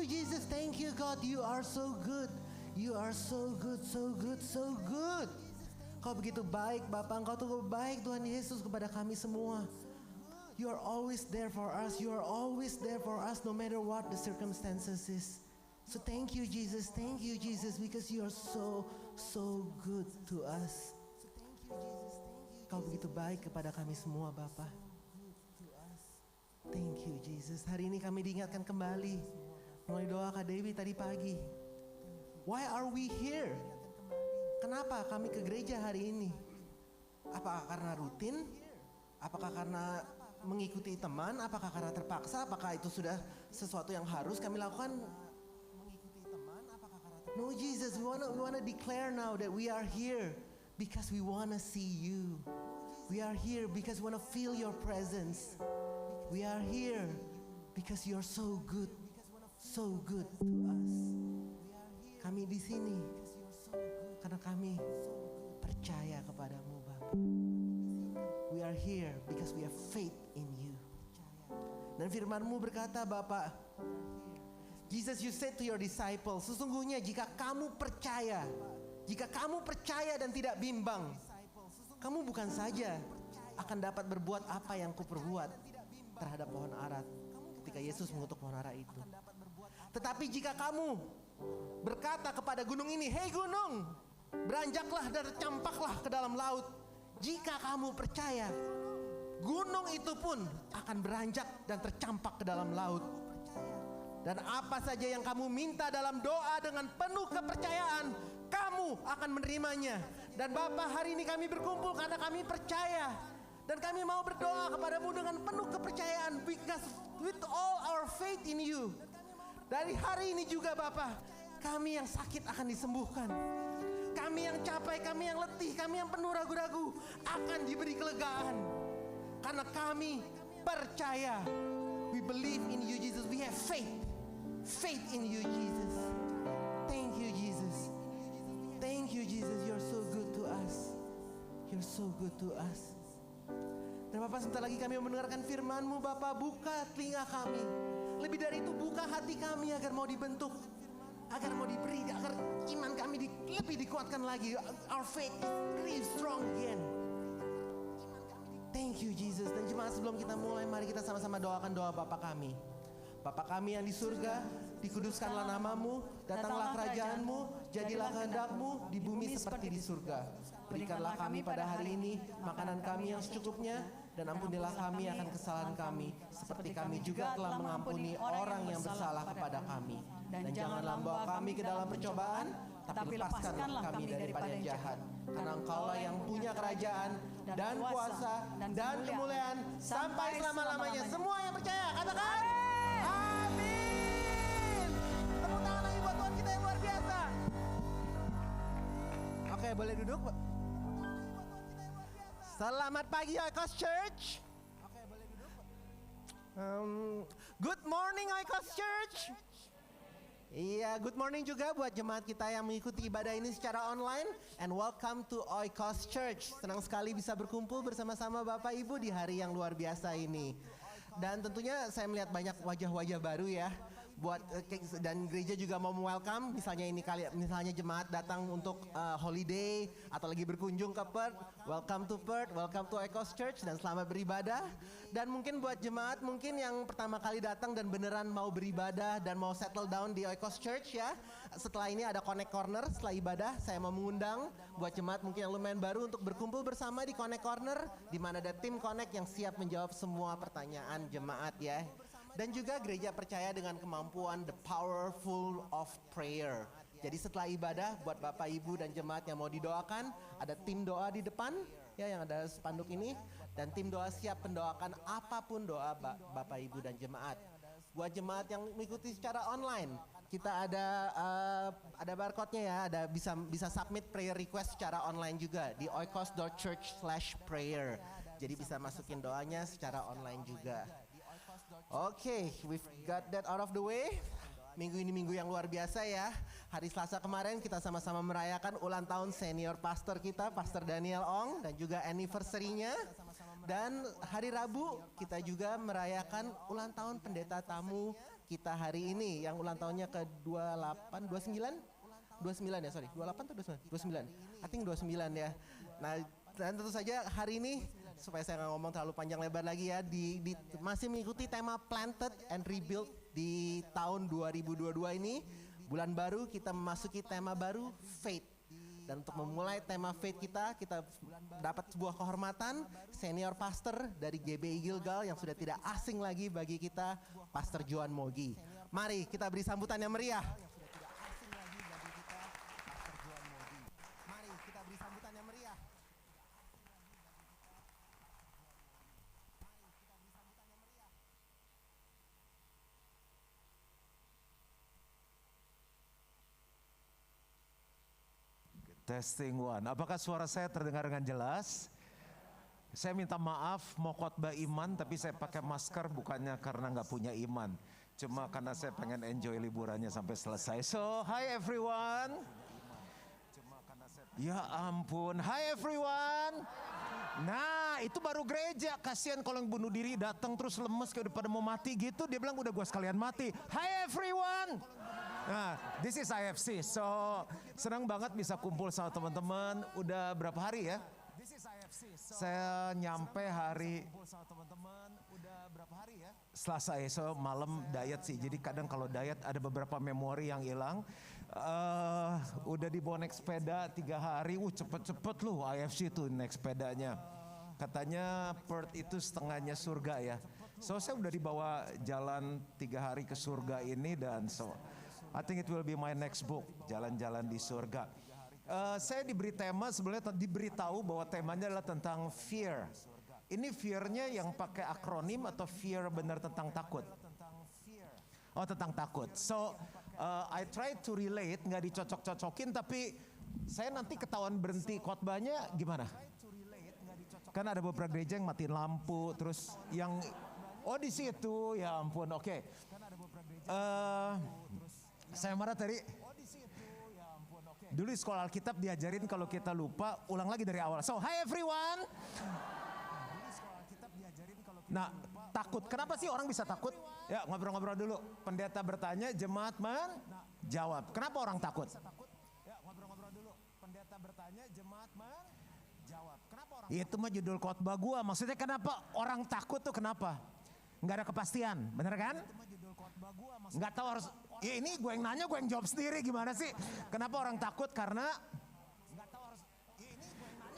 you Jesus, thank you God, you are so good. You are so good, so good, so good. Kau begitu baik Bapa, Engkau tuh baik Tuhan Yesus kepada kami semua. You are always there for us, you are always there for us no matter what the circumstances is. So thank you Jesus, because you are so good to us. Kau begitu baik kepada kami semua Bapa. Thank you Jesus. Hari ini kami diingatkan kembali melalui doa Kak Dewi tadi pagi. Why are we here? Kenapa kami ke gereja hari ini? Apakah karena rutin? Apakah karena mengikuti teman? Apakah karena terpaksa? Apakah itu sudah sesuatu yang harus kami lakukan? No Jesus, we wanna declare now that we are here because we wanna see you. We are here because we wanna feel your presence. We are here because you are so good to us. Kami di sini karena kami percaya kepadamu Bapa. We are here because we have faith in you. Dan firman-Mu berkata Bapa, Jesus, you said to your disciples, sesungguhnya jika kamu percaya dan tidak bimbang, kamu bukan saja akan dapat berbuat apa yang kuperbuat terhadap pohon ara ketika Yesus mengutuk pohon ara itu. Tetapi jika kamu berkata kepada gunung ini, hei gunung, beranjaklah dan tercampaklah ke dalam laut. Jika kamu percaya, gunung itu pun akan beranjak dan tercampak ke dalam laut. Dan apa saja yang kamu minta dalam doa dengan penuh kepercayaan, kamu akan menerimanya. Dan Bapa, hari ini kami berkumpul karena kami percaya. Dan kami mau berdoa kepadamu dengan penuh kepercayaan, because with all our faith in you. Dari hari ini juga Bapa, kami yang sakit akan disembuhkan. Kami yang capek, kami yang letih, kami yang penuh ragu-ragu akan diberi kelegaan. Karena kami percaya. We believe in you Jesus, we have faith. Faith in you Jesus. Thank you Jesus. Thank you Jesus, you're so good to us. You're so good to us. Dan Bapak, sebentar lagi kami mendengarkan firman-Mu Bapak, buka telinga kami. Lebih dari itu, buka hati kami agar mau dibentuk, agar mau diberi, agar iman kami lebih dikuatkan lagi. Our faith is really strong again. Thank you Jesus. Dan jemaat, sebelum kita mulai, mari kita sama-sama doakan doa Bapa kami. Bapa kami yang di surga, dikuduskanlah namamu, datanglah kerajaan-Mu, jadilah kehendak-Mu di bumi seperti di surga. Berikanlah kami pada hari ini makanan kami yang secukupnya, dan ampunilah kami akan kesalahan kami, seperti kami juga telah mengampuni orang yang bersalah kepada kami. Dan janganlah membawa kami ke dalam percobaan, tapi lepaskanlah kami daripada yang jahat. Karena Engkaulah yang punya kerajaan dan kuasa dan kemuliaan sampai selama-lamanya. Semua yang percaya katakan amin. Tepuk tangan lagi buat Tuhan kita yang luar biasa. Oke, boleh duduk Pak. Selamat pagi Oikos Church. Oke, boleh duduk Pak. Good morning Oikos Church. Iya, good morning juga buat jemaat kita yang mengikuti ibadah ini secara online. And welcome to Oikos Church. Senang sekali bisa berkumpul bersama-sama Bapak Ibu di hari yang luar biasa ini. Dan tentunya saya melihat banyak wajah-wajah baru ya. Dan gereja juga mau welcome, misalnya jemaat datang untuk holiday atau lagi berkunjung ke Perth. Welcome to Perth, welcome to Oikos Church, dan selamat beribadah. Dan mungkin buat jemaat mungkin yang pertama kali datang dan beneran mau beribadah dan mau settle down di Oikos Church ya. Setelah ini ada Connect Corner setelah ibadah. Saya mau mengundang buat jemaat mungkin yang lumayan baru untuk berkumpul bersama di Connect Corner, di mana ada tim Connect yang siap menjawab semua pertanyaan jemaat ya. Dan juga gereja percaya dengan kemampuan the powerful of prayer. Jadi setelah ibadah buat Bapak Ibu dan jemaat yang mau didoakan, ada tim doa di depan ya yang ada spanduk ini, dan tim doa siap mendoakan apapun doa Bapak Ibu dan jemaat. Buat jemaat yang mengikuti secara online, kita ada barcode-nya ya, ada bisa submit prayer request secara online juga di oikos.church/prayer. Jadi bisa masukin doanya secara online juga. Oke, we've got that out of the way. Minggu ini minggu yang luar biasa ya. Hari Selasa kemarin kita sama-sama merayakan ulang tahun senior pastor kita, Pastor Daniel Ong, dan juga anniversary-nya. Dan hari Rabu kita juga merayakan ulang tahun pendeta tamu kita hari ini yang ulang tahunnya ke 28, 29? 29 ya, sorry. 28 atau 29? 29. I think 29 ya. Nah, dan tentu saja hari ini supaya saya nggak ngomong terlalu panjang lebar lagi ya, masih mengikuti tema Planted and Rebuild di tahun 2022 ini. Bulan baru kita memasuki tema baru, Faith. Dan untuk memulai tema Faith kita dapat sebuah kehormatan senior pastor dari GBI Gilgal yang sudah tidak asing lagi bagi kita, Pastor Joan Mogi. Mari kita beri sambutan yang meriah. Testing one. Apakah suara saya terdengar dengan jelas? Saya minta maaf mau khotbah iman tapi saya pakai masker bukannya karena nggak punya iman. Cuma karena saya pengen enjoy liburannya sampai selesai. So, hi everyone. Ya ampun, hi everyone. Nah, itu baru gereja. Kasihan kalau yang bunuh diri datang terus lemes kayak udah pada mau mati gitu. Dia bilang udah gua sekalian mati. Hi everyone. Nah, this is IFC. So, senang banget bisa kumpul sama teman-teman. Udah berapa hari ya? Saya nyampe hari Selasa ya, so malam diet sih. Jadi kadang kalau diet ada beberapa memori yang hilang. Udah dibawa naik sepeda 3 hari. Cepet-cepet loh IFC tuh naik sepedanya. Katanya Perth itu setengahnya surga ya. So saya udah dibawa jalan 3 hari ke surga ini dan so I think it will be my next book, jalan-jalan di surga. Saya diberi tema, sebenarnya diberitahu bahwa temanya adalah tentang fear. Ini fear-nya yang pakai akronim atau fear benar tentang takut? Oh, tentang takut. So, I try to relate, nggak dicocok-cocokin, tapi saya nanti ketahuan berhenti khotbahnya gimana? Kan ada beberapa gereja yang matiin lampu, terus yang, oh di situ, ya ampun, oke. Saya marah tadi. Dulu di sekolah Alkitab diajarin kalau kita lupa ulang lagi dari awal. So, hi everyone. Nah, takut. Kenapa sih orang bisa takut? Ya, ngobrol-ngobrol dulu. Pendeta bertanya, jemaat menjawab. Kenapa orang takut? Ya, ngobrol-ngobrol dulu. Pendeta bertanya, jemaat menjawab. Kenapa orang? Itu mah judul khotbah gua. Maksudnya kenapa orang takut tuh kenapa? Nggak ada kepastian, bener kan? Nggak tahu harus, ya ini gue yang nanya, gue yang jawab sendiri gimana sih? Kenapa orang takut? Karena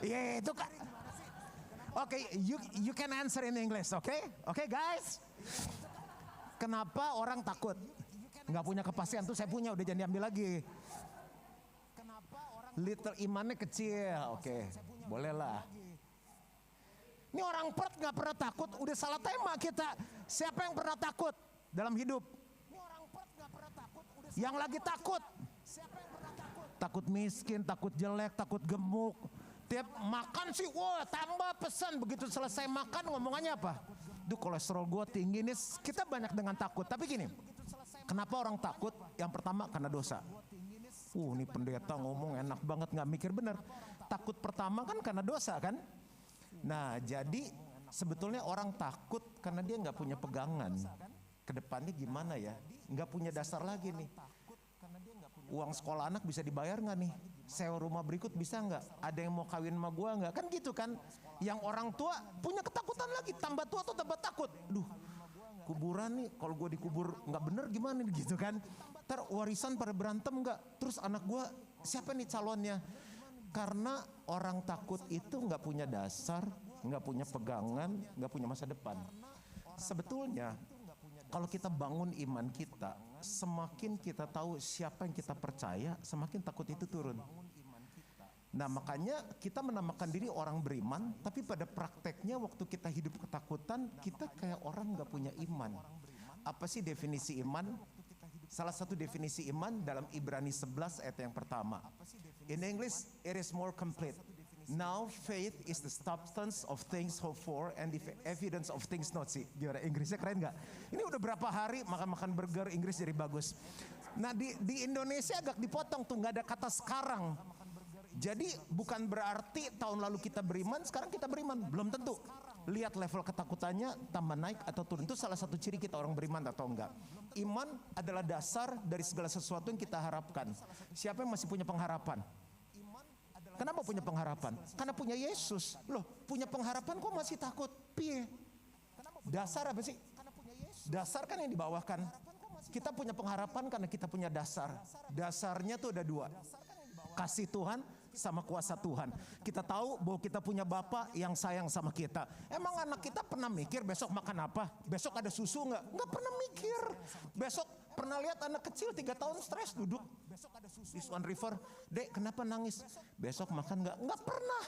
ya itu kan. Oke, you can answer in English, oke? Oke guys. Kenapa orang takut? Nggak punya kepastian tuh saya punya, udah jangan diambil lagi. Little imannya kecil, oke, bolehlah. Ini orang Perth nggak pernah takut, udah salah tema kita. Siapa yang pernah takut dalam hidup? Yang lagi takut. Takut miskin, takut jelek, takut gemuk. Tiap makan sih, wah tambah pesan. Begitu selesai makan ngomongannya apa? Duh kolesterol gue tinggi nih. Kita banyak dengan takut. Tapi gini, kenapa orang takut? Yang pertama karena dosa. Nih pendeta ngomong enak banget, gak mikir bener. Takut pertama kan karena dosa kan? Nah jadi sebetulnya orang takut karena dia gak punya pegangan. Kedepannya gimana ya? Nggak punya dasar lagi nih. Uang sekolah anak bisa dibayar nggak nih? Sewa rumah berikut bisa nggak? Ada yang mau kawin sama gua nggak? Kan gitu kan? Yang orang tua punya ketakutan lagi. Tambah tua tuh tambah takut. Duh, kuburan nih. Kalau gua dikubur nggak bener gimana nih gitu kan? Ntar warisan pada berantem nggak? Terus anak gua siapa nih calonnya? Karena orang takut itu nggak punya dasar, nggak punya pegangan, nggak punya masa depan. Sebetulnya kalau kita bangun iman kita, semakin kita tahu siapa yang kita percaya, semakin takut itu turun. Nah makanya kita menamakan diri orang beriman, tapi pada prakteknya waktu kita hidup ketakutan, kita kayak orang gak punya iman. Apa sih definisi iman? Salah satu definisi iman dalam Ibrani 11 ayat yang pertama. In English, it is more complete. Now faith is the substance of things hoped for and the evidence of things not seen. Gimana Inggrisnya keren gak? Ini udah berapa hari makan-makan burger Inggris jadi bagus. Nah di Indonesia agak dipotong tuh, gak ada kata sekarang. Jadi bukan berarti tahun lalu kita beriman, sekarang kita beriman. Belum tentu. lihat level ketakutannya tambah naik atau turun. Itu salah satu ciri kita orang beriman atau enggak. Iman adalah dasar dari segala sesuatu yang kita harapkan. Siapa yang masih punya pengharapan? Kenapa punya pengharapan? Karena punya Yesus. Loh, punya pengharapan kok masih takut? Piye? Dasar apa sih? Dasar kan yang dibawahkan. Kita punya pengharapan karena kita punya dasar. Dasarnya tuh ada dua. Kasih Tuhan sama kuasa Tuhan. Kita tahu bahwa kita punya Bapa yang sayang sama kita. Emang anak kita pernah mikir besok makan apa? Besok ada susu nggak? Nggak pernah mikir. Besok pernah lihat anak kecil 3 tahun stres duduk di Swan River. Dek, kenapa nangis? Besok makan nggak? Nggak pernah.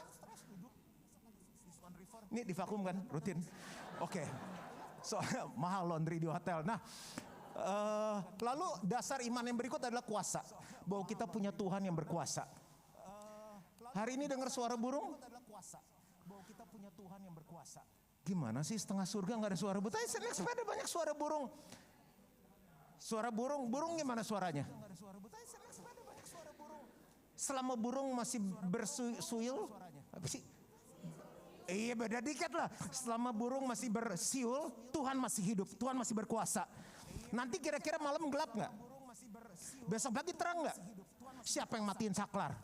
Ini divakum kan rutin. Oke. Soalnya mahal laundry di hotel. Nah, lalu dasar iman yang berikut adalah kuasa. Bahwa kita punya Tuhan yang berkuasa. Hari ini dengar suara burung? Bahwa kita punya Tuhan yang berkuasa. Gimana sih setengah surga nggak ada suara burung? Tapi saya naik sepeda banyak suara burung. Suara burung gimana suaranya? Selama burung masih bersuil, apa sih? Iya beda dikit lah. Selama burung masih bersiul, Tuhan masih hidup, Tuhan masih berkuasa. Nanti kira-kira malam gelap nggak? Besok pagi terang nggak? Siapa yang matiin saklar?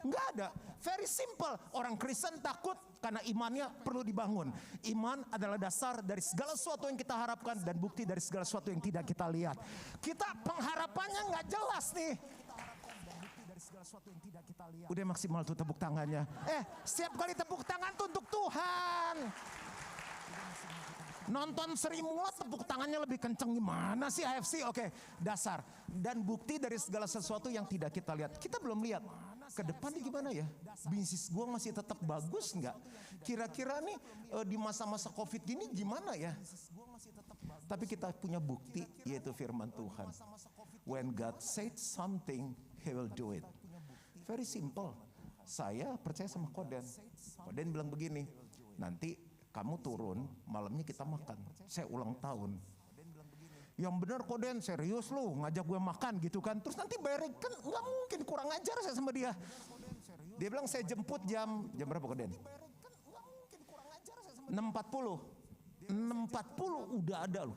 Nggak ada. Very simple. Orang Kristen takut karena imannya perlu dibangun. Iman adalah dasar dari segala sesuatu yang kita harapkan dan bukti dari segala sesuatu yang tidak kita lihat. Kita pengharapannya nggak jelas nih. Udah maksimal tuh tepuk tangannya. Setiap kali tepuk tangan tuh untuk Tuhan. Nonton Sri Mulat tepuk tangannya lebih kenceng gimana sih AFC? Oke, dasar. Dan bukti dari segala sesuatu yang tidak kita lihat. Kita belum lihat. Ke depan nih gimana ya? Bisnis gue masih tetap bagus nggak? Kira-kira nih di masa-masa COVID gini gimana ya? Tapi kita punya bukti yaitu firman Tuhan. When God said something, He will do it. Very simple. Saya percaya sama Koden. Koden bilang begini, nanti kamu turun, malamnya kita makan. Saya ulang tahun. Yang benar Koden, serius lu ngajak gue makan gitu kan. Terus nanti bayar kan nggak mungkin, kurang ajar saya sama dia. Dia bilang saya jemput jam berapa Koden? 6.40. 6.40 udah ada loh.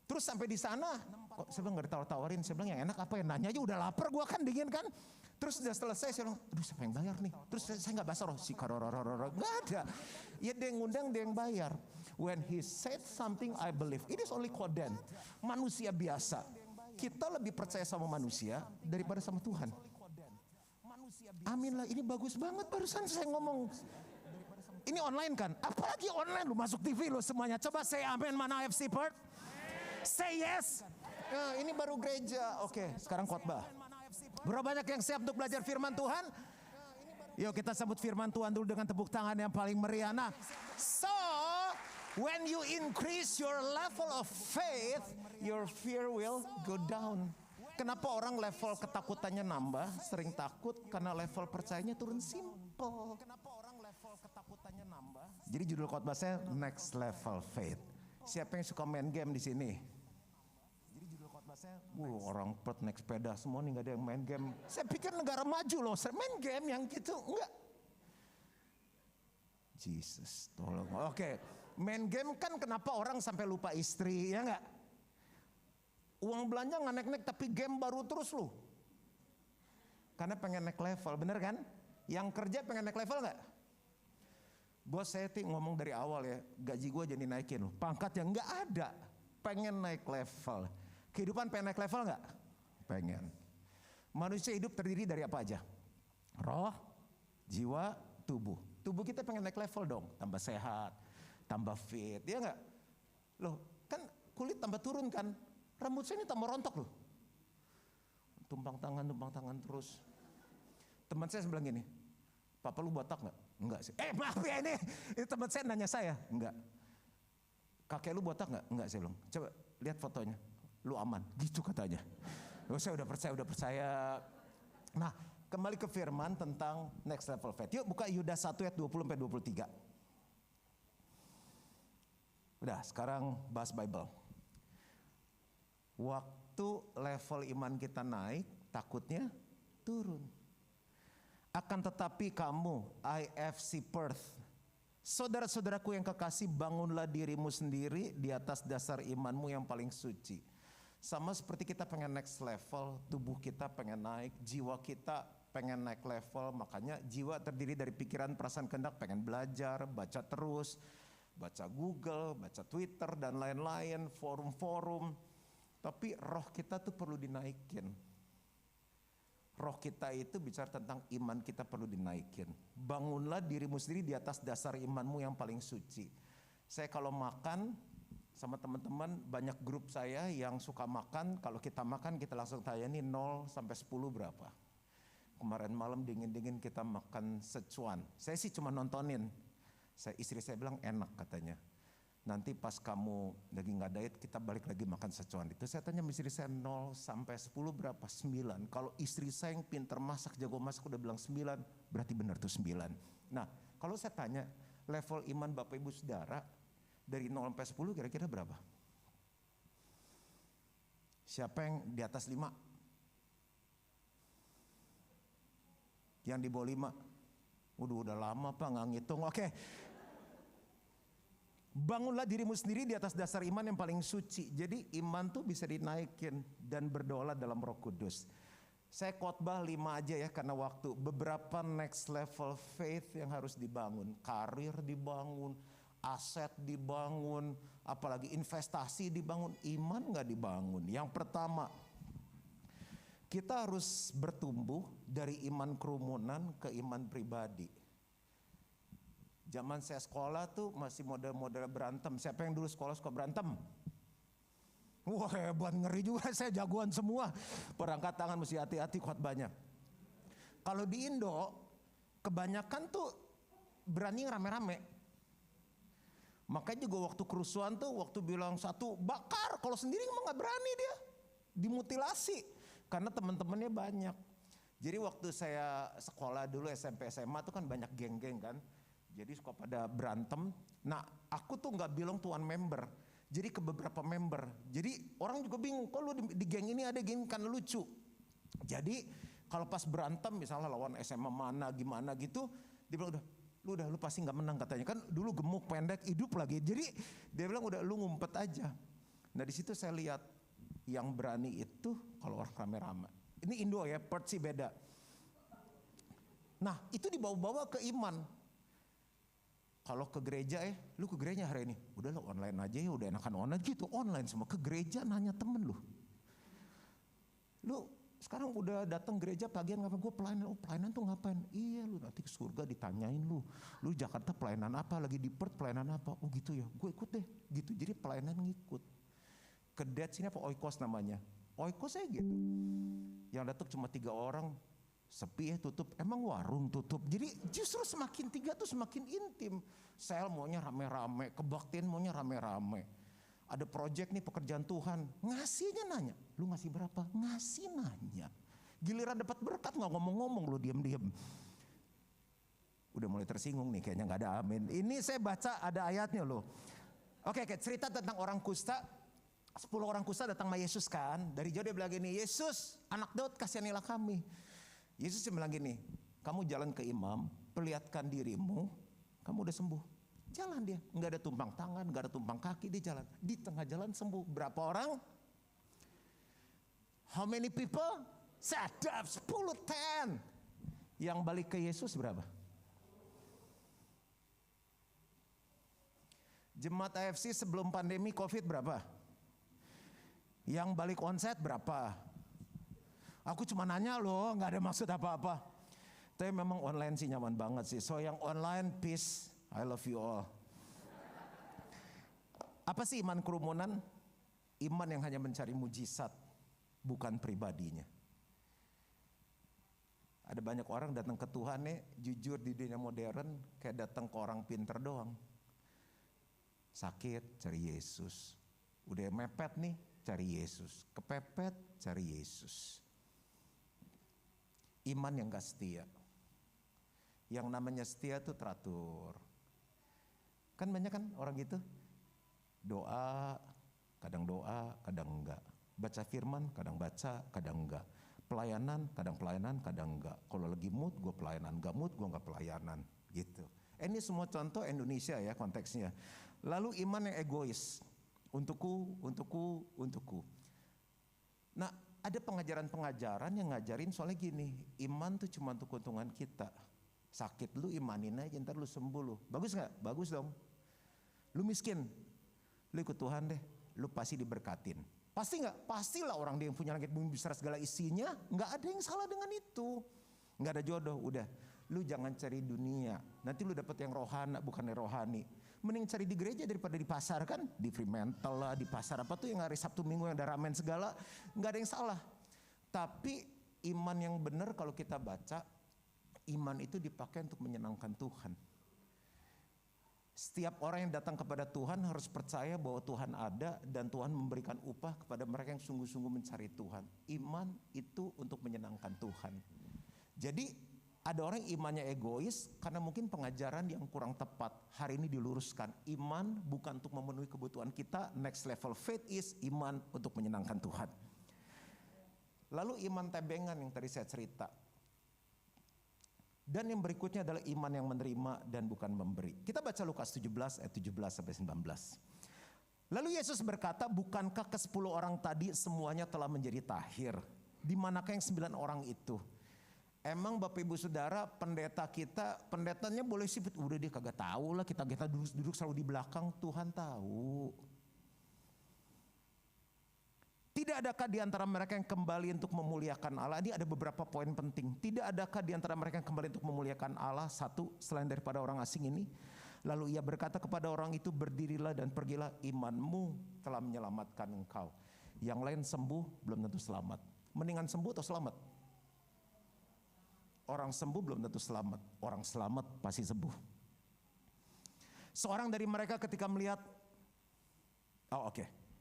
Terus sampai di sana, saya bilang nggak ditawar-tawarin. Saya bilang yang enak apa ya? Nanya aja udah lapar gue kan, dingin kan. Terus udah selesai saya bilang, aduh siapa yang bayar nih? Terus saya nggak bahasa si karorororor, nggak ada. Ya dia yang ngundang, dia yang bayar. When he said something I believe. It is only Koden. Manusia biasa. Kita lebih percaya sama manusia daripada sama Tuhan. Amin lah, ini bagus banget barusan saya ngomong. Ini online kan? Apalagi online lu masuk TV lu semuanya. Coba say amin, mana AFC Perth? Say yes. Ini baru gereja. Oke, sekarang khotbah. Berapa banyak yang siap untuk belajar firman Tuhan? Yuk kita sambut firman Tuhan dulu dengan tepuk tangan yang paling meriah. Nah, so when you increase your level of faith, your fear will go down. Kenapa orang level ketakutannya nambah, sering takut karena level percayanya turun, simple. Jadi judul khotbah saya Next Level Faith. Siapa yang suka main game di sini? Orang Perth naik sepeda semua nih, gak ada yang main game. Saya pikir negara maju loh, saya main game yang gitu, enggak. Jesus, tolong. Oke, main game kan kenapa orang sampai lupa istri, ya enggak? Uang belanja nggak naik-naik tapi game baru terus loh. Karena pengen naik level, bener kan? Yang kerja pengen naik level nggak? Bos saya ngomong dari awal ya, gaji gue jadi naikin loh. Pangkat yang nggak ada, pengen naik level. Kehidupan pengen naik level nggak? Pengen. Manusia hidup terdiri dari apa aja? Roh, jiwa, tubuh. Tubuh kita pengen naik level dong, tambah sehat, tambah fit, ya nggak? Loh, kan kulit tambah turun kan? Rambut saya ini tambah rontok loh. Tumpang tangan terus. Teman saya bilang gini, papa lu botak nggak? Enggak sih. Maaf ya ini teman saya nanya saya, enggak. Kakek lu botak nggak? Enggak, saya bilang. Coba lihat fotonya, lu aman, gitu katanya. Oh, saya udah percaya. Nah, kembali ke firman tentang next level faith. Yuk buka Yudas 1 ayat 20-23. Udah, sekarang bahas Bible. Waktu level iman kita naik, takutnya turun. Akan tetapi kamu, IFC Perth, Saudara-saudaraku yang kekasih, bangunlah dirimu sendiri di atas dasar imanmu yang paling suci. Sama seperti kita pengen next level, tubuh kita pengen naik, jiwa kita pengen naik level. Makanya jiwa terdiri dari pikiran, perasaan, kehendak, pengen belajar, baca terus, baca Google, baca Twitter dan lain-lain, forum-forum. Tapi roh kita tuh perlu dinaikin. Roh kita itu bicara tentang iman kita perlu dinaikin. Bangunlah dirimu sendiri di atas dasar imanmu yang paling suci. Saya kalau makan sama teman-teman, banyak grup saya yang suka makan. Kalau kita makan kita langsung tanya nih 0 sampai 10 berapa. Kemarin malam dingin-dingin kita makan Sichuan. Saya sih cuma nontonin. Istri saya bilang enak katanya. Nanti pas kamu lagi nggak diet kita balik lagi makan Sichuan. Itu saya tanya istri saya 0 sampai 10 berapa? 9. Kalau istri saya yang pinter masak, jago masak udah bilang 9, berarti benar tuh 9. Nah kalau saya tanya level iman Bapak Ibu Saudara dari 0 sampai 10 kira-kira berapa? Siapa yang di atas 5? Yang di bawah 5? Udah lama Pak nggak ngitung. Oke. Bangunlah dirimu sendiri di atas dasar iman yang paling suci. Jadi iman tuh bisa dinaikin dan berdoa dalam Roh Kudus. Saya khotbah 5 aja ya karena waktu. Beberapa next level faith yang harus dibangun. Karir dibangun, aset dibangun, apalagi investasi dibangun. Iman gak dibangun. Yang pertama, kita harus bertumbuh dari iman kerumunan ke iman pribadi. Zaman saya sekolah tuh masih model-model berantem. Siapa yang dulu sekolah suka berantem? Wah hebat, ngeri juga, saya jagoan semua. Perangkat tangan mesti hati-hati khotbahnya. Kalau di Indo, kebanyakan tuh berani rame-rame. Makanya juga waktu kerusuhan tuh, waktu bilang satu bakar, kalau sendiri emang gak berani dia. Dimutilasi, karena teman-temannya banyak. Jadi waktu saya sekolah dulu SMP SMA tuh kan banyak geng-geng kan. Jadi suka pada berantem. Nah aku tuh gak bilang tuan member. Jadi ke beberapa member. Jadi orang juga bingung. Kok lu di geng ini ada geng karena lucu. Jadi kalau pas berantem misalnya lawan SMA mana gimana gitu. Dia bilang lu pasti gak menang katanya. Kan dulu gemuk pendek hidup lagi. Jadi dia bilang udah lu ngumpet aja. Nah di situ saya lihat yang berani itu kalau orang rame-rame. Ini Indo ya, Perth sih beda. Nah itu dibawa-bawa ke iman. Kalau ke gereja lu ke gereja hari ini. Udah lo online aja ya, udah enakan online gitu. Online semua, ke gereja nanya temen lu. Lu sekarang udah datang gereja pagian ngapain? Gue pelayanan, pelayanan tuh ngapain? Iya lu nanti ke surga ditanyain lu. Lu Jakarta pelayanan apa? Lagi di Perth pelayanan apa? Oh gitu ya, gue ikut deh gitu. Jadi pelayanan ngikut. Ke Dutch sini apa Oikos namanya? Oikos saya gitu. Yang datang cuma 3 orang. Sepi tutup, emang warung tutup. Jadi justru semakin 3 tuh semakin intim. Sel maunya rame-rame, kebaktian maunya rame-rame. Ada project nih pekerjaan Tuhan, ngasihnya nanya. Lu ngasih berapa? Ngasih nanya. Giliran dapat berkat gak ngomong-ngomong, lu diam-diam. Udah mulai tersinggung nih kayaknya gak ada amin. Ini saya baca ada ayatnya loh. Oke, cerita tentang orang kusta. 10 orang kusta datang sama Yesus kan. Dari jauh dia bilang gini, Yesus anak Daud kasihanilah kami. Yesus bilang gini, kamu jalan ke imam, perlihatkan dirimu, kamu udah sembuh. Jalan dia, nggak ada tumpang tangan, nggak ada tumpang kaki, dia jalan. Di tengah jalan sembuh. Berapa orang? How many people? Sadap, 10, 10. Yang balik ke Yesus berapa? Jemaat AFC sebelum pandemi COVID berapa? Yang balik onsite berapa? Aku cuma nanya loh, gak ada maksud apa-apa. Tapi memang online sih nyaman banget sih. So yang online, peace, I love you all. Apa sih iman kerumunan? Iman yang hanya mencari mujizat, bukan pribadinya. Ada banyak orang datang ke Tuhan nih, jujur di dunia modern, kayak datang ke orang pinter doang. Sakit, cari Yesus. Udah mepet nih, cari Yesus. Kepepet, cari Yesus. Iman yang gak setia. Yang namanya setia tuh teratur. Kan banyak kan orang gitu. Doa, kadang enggak. Baca firman, kadang baca, kadang enggak. Pelayanan, kadang enggak. Kalau lagi mood, gue pelayanan. Gak mood, gue gak pelayanan. Gitu. Ini semua contoh Indonesia ya konteksnya. Lalu iman yang egois. Untukku. Nah, ada pengajaran-pengajaran yang ngajarin soalnya gini, iman tuh cuma untuk keuntungan kita. Sakit lu imanin aja, ntar lu sembuh lu. Bagus gak? Bagus dong. Lu miskin, lu ikut Tuhan deh, lu pasti diberkatin. Pasti gak? Pastilah orang dia yang punya langit bumi besar segala isinya, gak ada yang salah dengan itu. Gak ada jodoh, udah. Lu jangan cari dunia, nanti lu dapet yang rohana bukan yang rohani. Mending cari di gereja daripada di pasar kan, di Fremantle lah, di pasar apa tuh yang hari Sabtu Minggu yang ada ramen segala, nggak ada yang salah. Tapi iman yang benar kalau kita baca, iman itu dipakai untuk menyenangkan Tuhan. Setiap orang yang datang kepada Tuhan harus percaya bahwa Tuhan ada dan Tuhan memberikan upah kepada mereka yang sungguh-sungguh mencari Tuhan. Iman itu untuk menyenangkan Tuhan. Jadi ada orang imannya egois karena mungkin pengajaran yang kurang tepat. Hari ini diluruskan, iman bukan untuk memenuhi kebutuhan kita. Next level faith is iman untuk menyenangkan Tuhan. Lalu iman tebengan yang tadi saya cerita. Dan yang berikutnya adalah iman yang menerima dan bukan memberi. Kita baca Lukas 17 ayat 17 sampai 19. Lalu Yesus berkata, bukankah ke-10 orang tadi semuanya telah menjadi tahir? Di manakah yang 9 orang itu? Emang Bapak Ibu Saudara pendeta kita, pendetanya boleh sih, udah dia kagak tahu lah, kita duduk selalu di belakang, Tuhan tahu. Tidak adakah di antara mereka yang kembali untuk memuliakan Allah? Ini ada beberapa poin penting. Tidak adakah di antara mereka yang kembali untuk memuliakan Allah? Satu, selain daripada orang asing ini. Lalu ia berkata kepada orang itu, berdirilah dan pergilah, imanmu telah menyelamatkan engkau. Yang lain sembuh, belum tentu selamat. Mendingan sembuh atau selamat? Orang sembuh belum tentu selamat. Orang selamat pasti sembuh. Seorang dari mereka ketika melihat,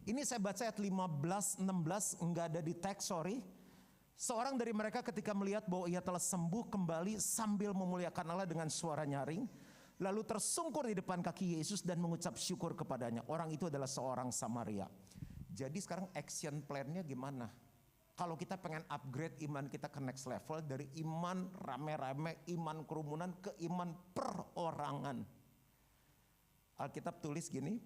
ini saya baca ayat 15, 16, enggak ada di teks, sorry. Seorang dari mereka ketika melihat bahwa ia telah sembuh kembali sambil memuliakan Allah dengan suara nyaring, lalu tersungkur di depan kaki Yesus dan mengucap syukur kepadanya. Orang itu adalah seorang Samaria. Jadi sekarang action plan-nya gimana? Kalau kita pengen upgrade iman kita ke next level, dari iman rame-rame, iman kerumunan ke iman perorangan. Alkitab tulis gini,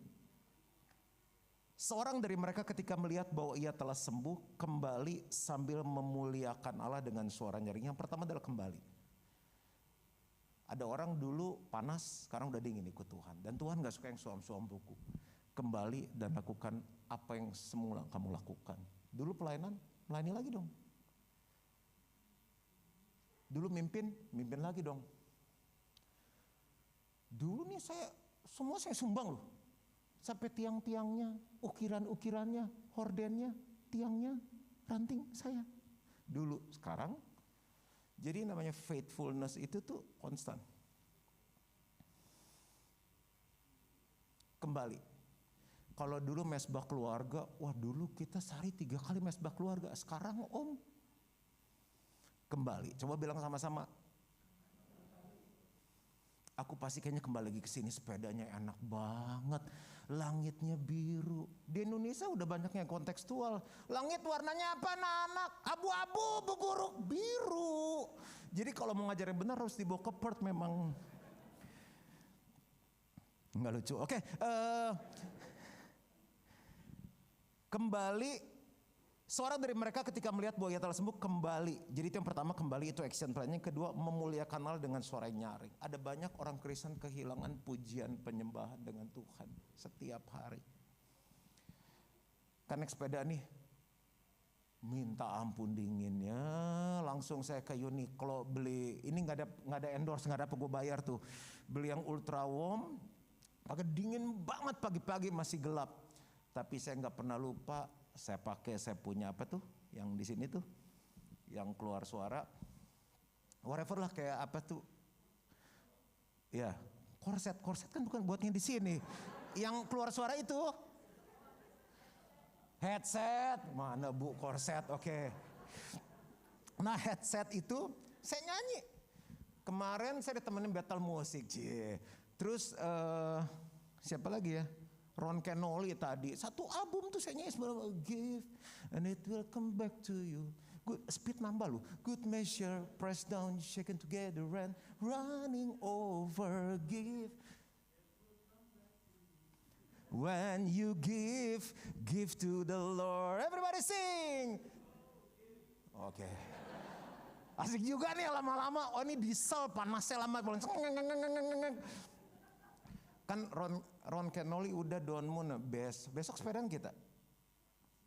seorang dari mereka ketika melihat bahwa ia telah sembuh kembali sambil memuliakan Allah dengan suara nyaring. Yang pertama adalah kembali. Ada orang dulu panas, sekarang udah dingin ikut Tuhan. Dan Tuhan gak suka yang suam-suam buku. Kembali dan lakukan apa yang semula kamu lakukan. Dulu pelayanan, melayani lagi dong. Dulu mimpin lagi dong. Dulu nih saya sumbang loh. Sampai tiang-tiangnya, ukiran-ukirannya, hordennya, tiangnya, ranting saya. Dulu, sekarang. Jadi namanya faithfulness itu tuh konstan. Kembali. Kalau dulu mesbah keluarga, wah dulu kita sehari 3 kali mesbah keluarga. Sekarang om, kembali. Coba bilang sama-sama. Aku pasti kayaknya kembali lagi ke sini, sepedanya enak banget. Langitnya biru. Di Indonesia udah banyak yang kontekstual. Langit warnanya apa anak-anak? Abu-abu, Bu Guru, biru. Jadi kalau mau ngajarin benar harus dibawa ke Perth memang. Enggak lucu. Oke. Kembali, seorang dari mereka ketika melihat bahwa ia telah sembuh kembali. Jadi itu yang pertama, kembali itu action plan. Yang kedua, memuliakan Allah dengan suara nyaring. Ada banyak orang Kristen kehilangan pujian penyembahan dengan Tuhan setiap hari. Kan naik sepeda nih, minta ampun dinginnya. Langsung saya ke Uniqlo beli, ini nggak ada endorse, nggak ada apa gue bayar tuh. Beli yang ultra warm, pakai dingin banget pagi-pagi masih gelap. Tapi saya nggak pernah lupa, saya punya apa tuh, yang di sini tuh, yang keluar suara, whatever lah kayak apa tuh, ya korset kan bukan buatnya di sini, yang keluar suara itu, headset, mana bu korset, oke. Nah headset itu saya nyanyi, kemarin saya ditemenin battle musik, terus siapa lagi ya? Ron Kenoly tadi, satu album tuh saya nyanyi sebenarnya, give and it will come back to you. Good, speed nambah loh. Good measure, pressed down, shaken together and running over, give. When you give to the Lord. Everybody sing. Oke. Asik juga nih lama-lama. Oh ini diesel panasnya lama. Kan Ron Kenoly udah Don Moon besok sepedaan kita.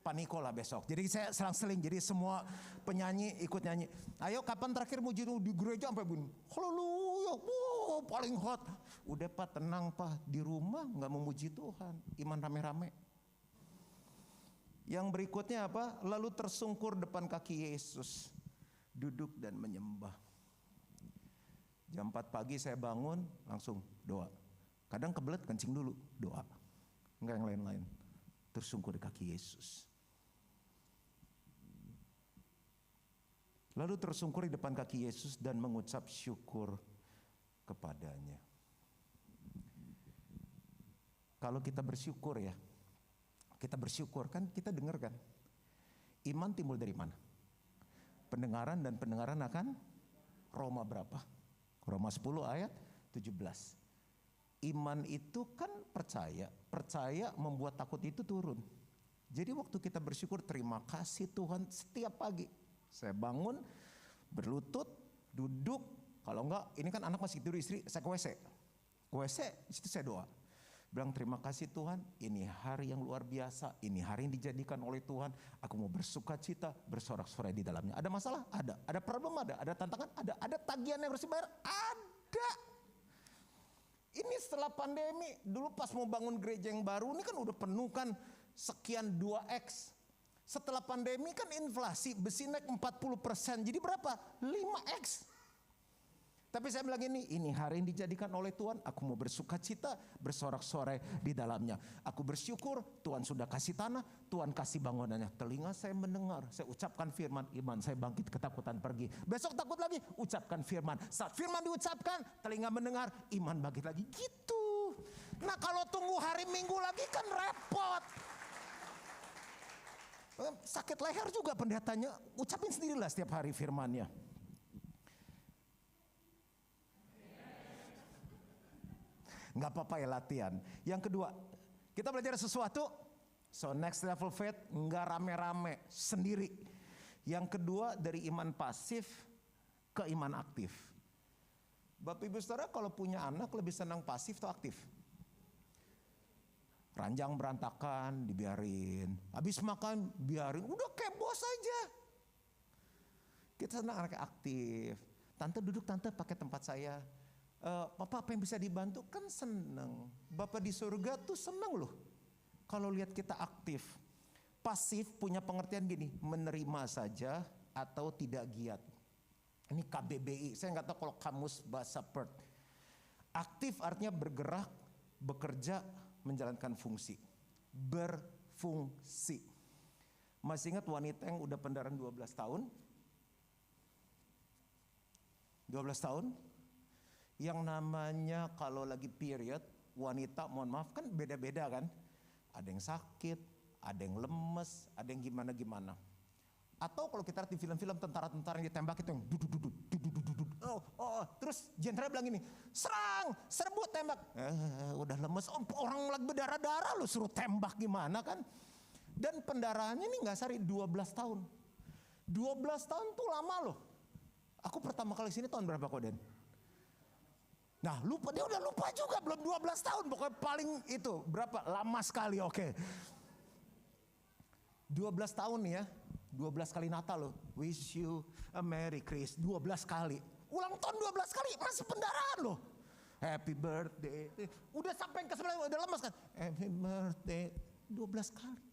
Paniko lah besok. Jadi saya selang-seling. Jadi semua penyanyi ikut nyanyi. Ayo kapan terakhir muji di gereja sampai bunyi. Haleluya. Wow, paling hot. Udah Pak tenang Pak. Di rumah gak memuji Tuhan. Iman rame-rame. Yang berikutnya apa? Lalu tersungkur depan kaki Yesus. Duduk dan menyembah. Jam 4 pagi saya bangun langsung doa. Kadang kebelet kencing dulu doa. Enggak yang lain-lain. Tersungkur di kaki Yesus. Lalu tersungkur di depan kaki Yesus dan mengucap syukur kepadanya. Kalau kita bersyukur ya, kita bersyukur kan kita dengar kan. Iman timbul dari mana? Pendengaran dan pendengaran akan Roma berapa? Roma 10 ayat 17. Iman itu kan percaya, percaya membuat takut itu turun. Jadi waktu kita bersyukur terima kasih Tuhan setiap pagi. Saya bangun, berlutut, duduk. Kalau enggak, ini kan anak masih tidur istri, saya ke WC. Ke WC, itu saya doa. Bilang terima kasih Tuhan, ini hari yang luar biasa. Ini hari yang dijadikan oleh Tuhan. Aku mau bersuka cita, bersorak-sorai di dalamnya. Ada masalah? Ada. Ada problem? Ada tantangan? Ada. Ada tagihan yang harus dibayar? Ada. Ini setelah pandemi, dulu pas mau bangun gereja yang baru, ini kan udah penuh kan sekian 2x. Setelah pandemi kan inflasi, besi naik 40%, jadi berapa? 5x. Tapi saya bilang ini hari yang dijadikan oleh Tuhan, aku mau bersuka cita, bersorak-sorai di dalamnya. Aku bersyukur, Tuhan sudah kasih tanah, Tuhan kasih bangunannya. Telinga saya mendengar, saya ucapkan firman, iman saya bangkit, ketakutan pergi. Besok takut lagi, ucapkan firman. Saat firman diucapkan, telinga mendengar, iman bangkit lagi. Gitu. Nah kalau tunggu hari Minggu lagi kan repot. Sakit leher juga pendetanya, ucapin sendirilah setiap hari firmannya. Nggak apa-apa ya latihan. Yang kedua, kita belajar sesuatu, so next level faith nggak rame-rame, sendiri. Yang kedua dari iman pasif ke iman aktif. Bapak Ibu Saudara kalau punya anak lebih senang pasif atau aktif? Ranjang berantakan, dibiarin. Habis makan, biarin. Udah kayak bos aja. Kita senang anaknya aktif. Tante duduk, tante pakai tempat saya. Papa apa yang bisa dibantu? Kan senang. Bapak di surga tuh senang loh. Kalau lihat kita aktif. Pasif punya pengertian gini. Menerima saja atau tidak giat. Ini KBBI. Saya nggak tahu kalau kamus bahasa Perth. Aktif artinya bergerak, bekerja, menjalankan fungsi. Berfungsi. Masih ingat wanita yang udah pendarahan 12 tahun? 12 tahun? Yang namanya kalau lagi period, wanita mohon maaf kan beda-beda kan? Ada yang sakit, ada yang lemes, ada yang gimana-gimana. Atau kalau kita lihat di film-film tentara-tentara yang ditembak itu yang duduk. Terus jenderal bilang gini, serang, serbu tembak. Udah lemes, orang lagi berdarah-darah lo suruh tembak gimana kan. Dan pendarahannya ini gak sehari 12 tahun. 12 tahun tuh lama loh. Aku pertama kali sini tahun berapa Koden? Nah lupa, dia udah lupa juga, belum 12 tahun. Pokoknya paling itu, berapa? Lama sekali, oke. 12 tahun nih ya, 12 kali Natal loh. Wish you a Merry Christmas, 12 kali. Ulang tahun 12 kali, masih pendarahan loh. Happy birthday, udah sampai ke sebelah, udah lemas kan. Happy birthday, 12 kali.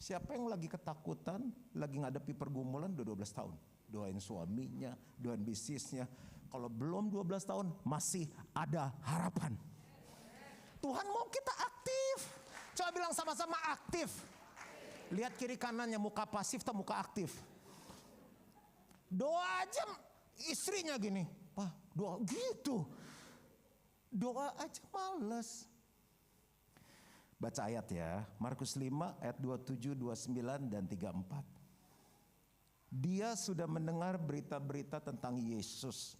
Siapa yang lagi ketakutan, lagi ngadepi pergumulan udah 12 tahun. Doain suaminya, doain bisnisnya. Kalau belum 12 tahun, masih ada harapan. Tuhan mau kita aktif. Coba bilang sama-sama aktif. Lihat kiri kanannya, muka pasif atau muka aktif. Doa aja istrinya gini, Pak doa gitu. Doa aja males. Baca ayat ya, Markus 5 ayat 27, 29 dan 34. Dia sudah mendengar berita-berita tentang Yesus.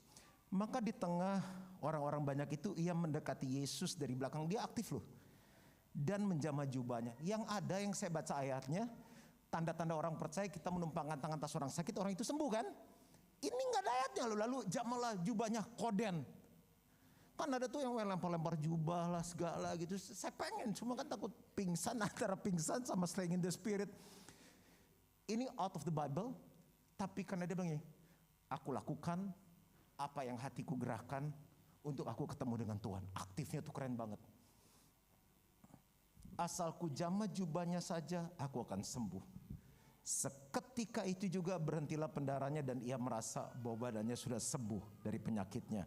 Maka di tengah orang-orang banyak itu ia mendekati Yesus dari belakang. Dia aktif loh. Dan menjamah jubahnya. Yang ada yang saya baca ayatnya, tanda-tanda orang percaya kita menumpangkan tangan atas orang sakit, orang itu sembuh kan? Ini nggak ada ayatnya loh. Lalu jamalah jubahnya koden. Kan ada tuh yang lempar-lempar jubah lah segala gitu. Saya pengen, cuma kan takut pingsan, antara pingsan sama slaying in the spirit. Ini out of the Bible. Tapi karena dia bilang, aku lakukan apa yang hatiku gerahkan untuk aku ketemu dengan Tuhan. Aktifnya tuh keren banget. Asal ku jamah jubahnya saja, aku akan sembuh. Seketika itu juga berhentilah pendarahannya dan ia merasa bahwa badannya sudah sembuh dari penyakitnya.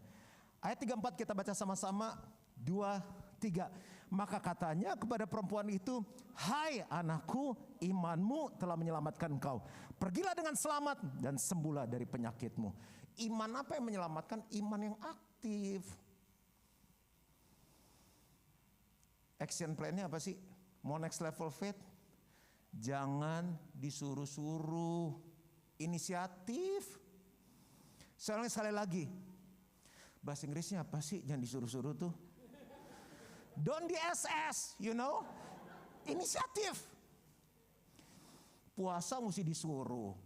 Ayat 34 kita baca sama-sama. 2, 3. Maka katanya kepada perempuan itu, hai anakku, imanmu telah menyelamatkan engkau. Pergilah dengan selamat dan sembuhlah dari penyakitmu. Iman apa yang menyelamatkan? Iman yang aktif. Action plan-nya apa sih? Mau next level faith? Jangan disuruh-suruh. Inisiatif. Soalnya sekali lagi, bahasa Inggrisnya apa sih? Jangan disuruh-suruh tuh. Don't di SS, you know. Inisiatif. Puasa mesti disuruh.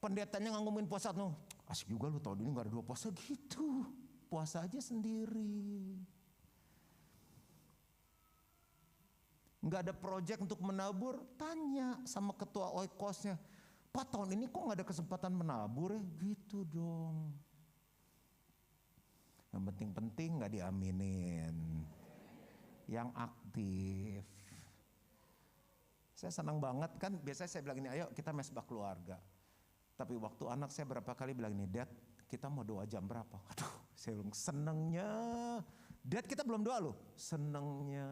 Pendetanya ngomongin puasa tuh. Asik juga lu tahun ini gak ada 2 puasa gitu. Puasa aja sendiri. Gak ada project untuk menabur. Tanya sama ketua oikosnya. Pak tahun ini kok gak ada kesempatan menabur ya? Gitu dong. Yang penting-penting gak diaminin. Yang aktif. Saya senang banget kan, biasanya saya bilang ini, ayo kita mesbah keluarga. Tapi waktu anak saya berapa kali bilang ini, Dad kita mau doa jam berapa? Aduh, saya bilang senengnya. Dad kita belum doa loh, senengnya.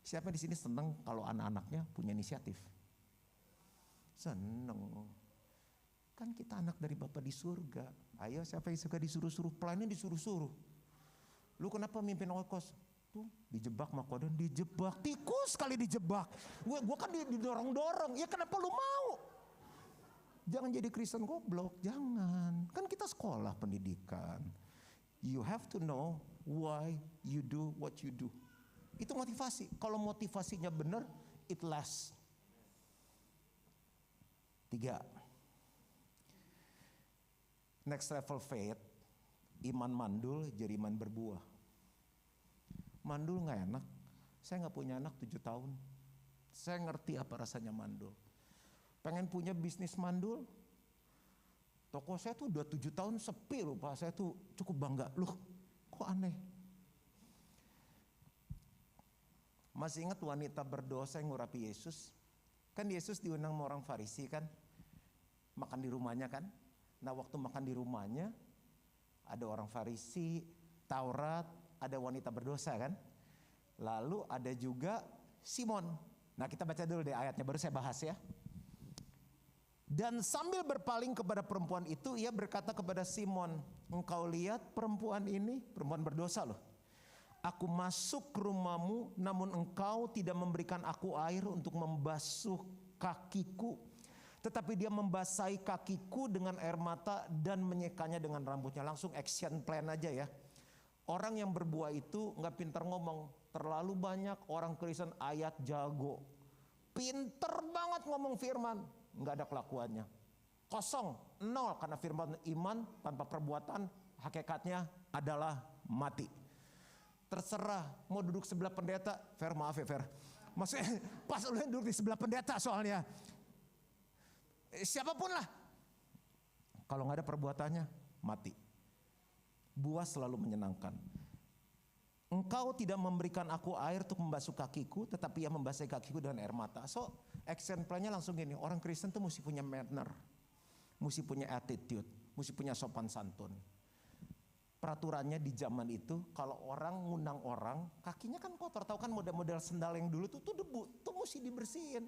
Siapa di sini seneng kalau anak-anaknya punya inisiatif? Seneng. Kan kita anak dari Bapa di surga. Ayo siapa yang suka disuruh-suruh, pelayannya disuruh-suruh. Lu kenapa mimpin oikos? Dijebak makodon, dijebak, tikus kali dijebak. Gue kan didorong-dorong, ya kenapa lu mau? Jangan jadi Kristen goblok, jangan. Kan kita sekolah pendidikan. You have to know why you do what you do. Itu motivasi. Kalau motivasinya benar, it lasts. 3. Next level faith, iman mandul jadi iman berbuah. Mandul gak enak. Saya gak punya anak 7 tahun. Saya ngerti apa rasanya mandul. Pengen punya bisnis mandul. Toko saya tuh udah 7 tahun sepi loh Pak. Saya tuh cukup bangga. Loh kok aneh. Masih ingat wanita berdosa yang ngurapi Yesus? Kan Yesus diundang sama orang Farisi kan. Makan di rumahnya kan. Nah waktu makan di rumahnya. Ada orang Farisi, Taurat, ada wanita berdosa kan. Lalu ada juga Simon. Nah kita baca dulu deh ayatnya baru saya bahas ya. Dan sambil berpaling kepada perempuan itu ia berkata kepada Simon, engkau lihat perempuan ini, perempuan berdosa loh. Aku masuk ke rumahmu namun engkau tidak memberikan aku air untuk membasuh kakiku. Tetapi dia membasahi kakiku dengan air mata dan menyekanya dengan rambutnya. Langsung action plan aja ya. Orang yang berbuah itu gak pintar ngomong. Terlalu banyak orang Kristen ayat jago. Pinter banget ngomong firman. Gak ada kelakuannya. Kosong, 0 karena firman iman tanpa perbuatan hakikatnya adalah mati. Terserah mau duduk sebelah pendeta. Fer maaf ya Fer. Maksudnya pas lu duduk di sebelah pendeta soalnya. Siapapun lah. Kalau gak ada perbuatannya mati. Buah selalu menyenangkan. Engkau tidak memberikan aku air untuk membasuh kakiku, tetapi ia membasahi kakiku dengan air mata. So, action plan-nya langsung gini, orang Kristen tuh mesti punya manner, mesti punya attitude, mesti punya sopan santun. Peraturannya di zaman itu, kalau orang ngundang orang, kakinya kan kotor. Tahu kan model-model sendal yang dulu tuh debu, tuh mesti dibersihin.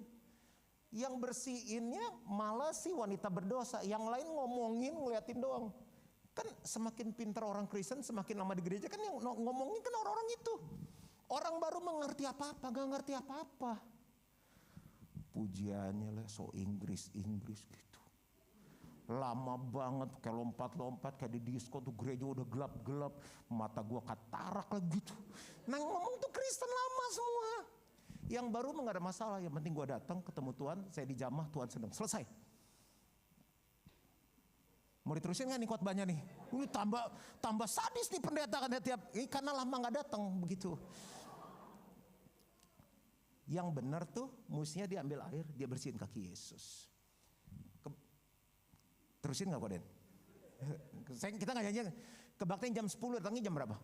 Yang bersihinnya malah si wanita berdosa, yang lain ngomongin, ngeliatin doang. Kan semakin pintar orang Kristen, semakin lama di gereja kan yang ngomongin kan orang-orang itu. Orang baru mengerti apa-apa, gak ngerti apa-apa. Pujiannya lah so Inggris gitu. Lama banget, kayak lompat-lompat, kayak di disko tuh gereja udah gelap-gelap. Mata gua katarak lagi gitu. Nah ngomong tuh Kristen lama semua. Yang baru mah gak ada masalah, yang penting gua datang ketemu Tuhan, saya dijamah, Tuhan senang, selesai. Mau diterusin gak nih khotbahnya nih? Ini tambah sadis nih pendeta kan tiap, karena lama gak datang begitu. Yang benar tuh mestinya diambil air, dia bersihin kaki Yesus. Terusin gak Koden? Kita gak janji, kebaktian jam 10, datangnya jam berapa?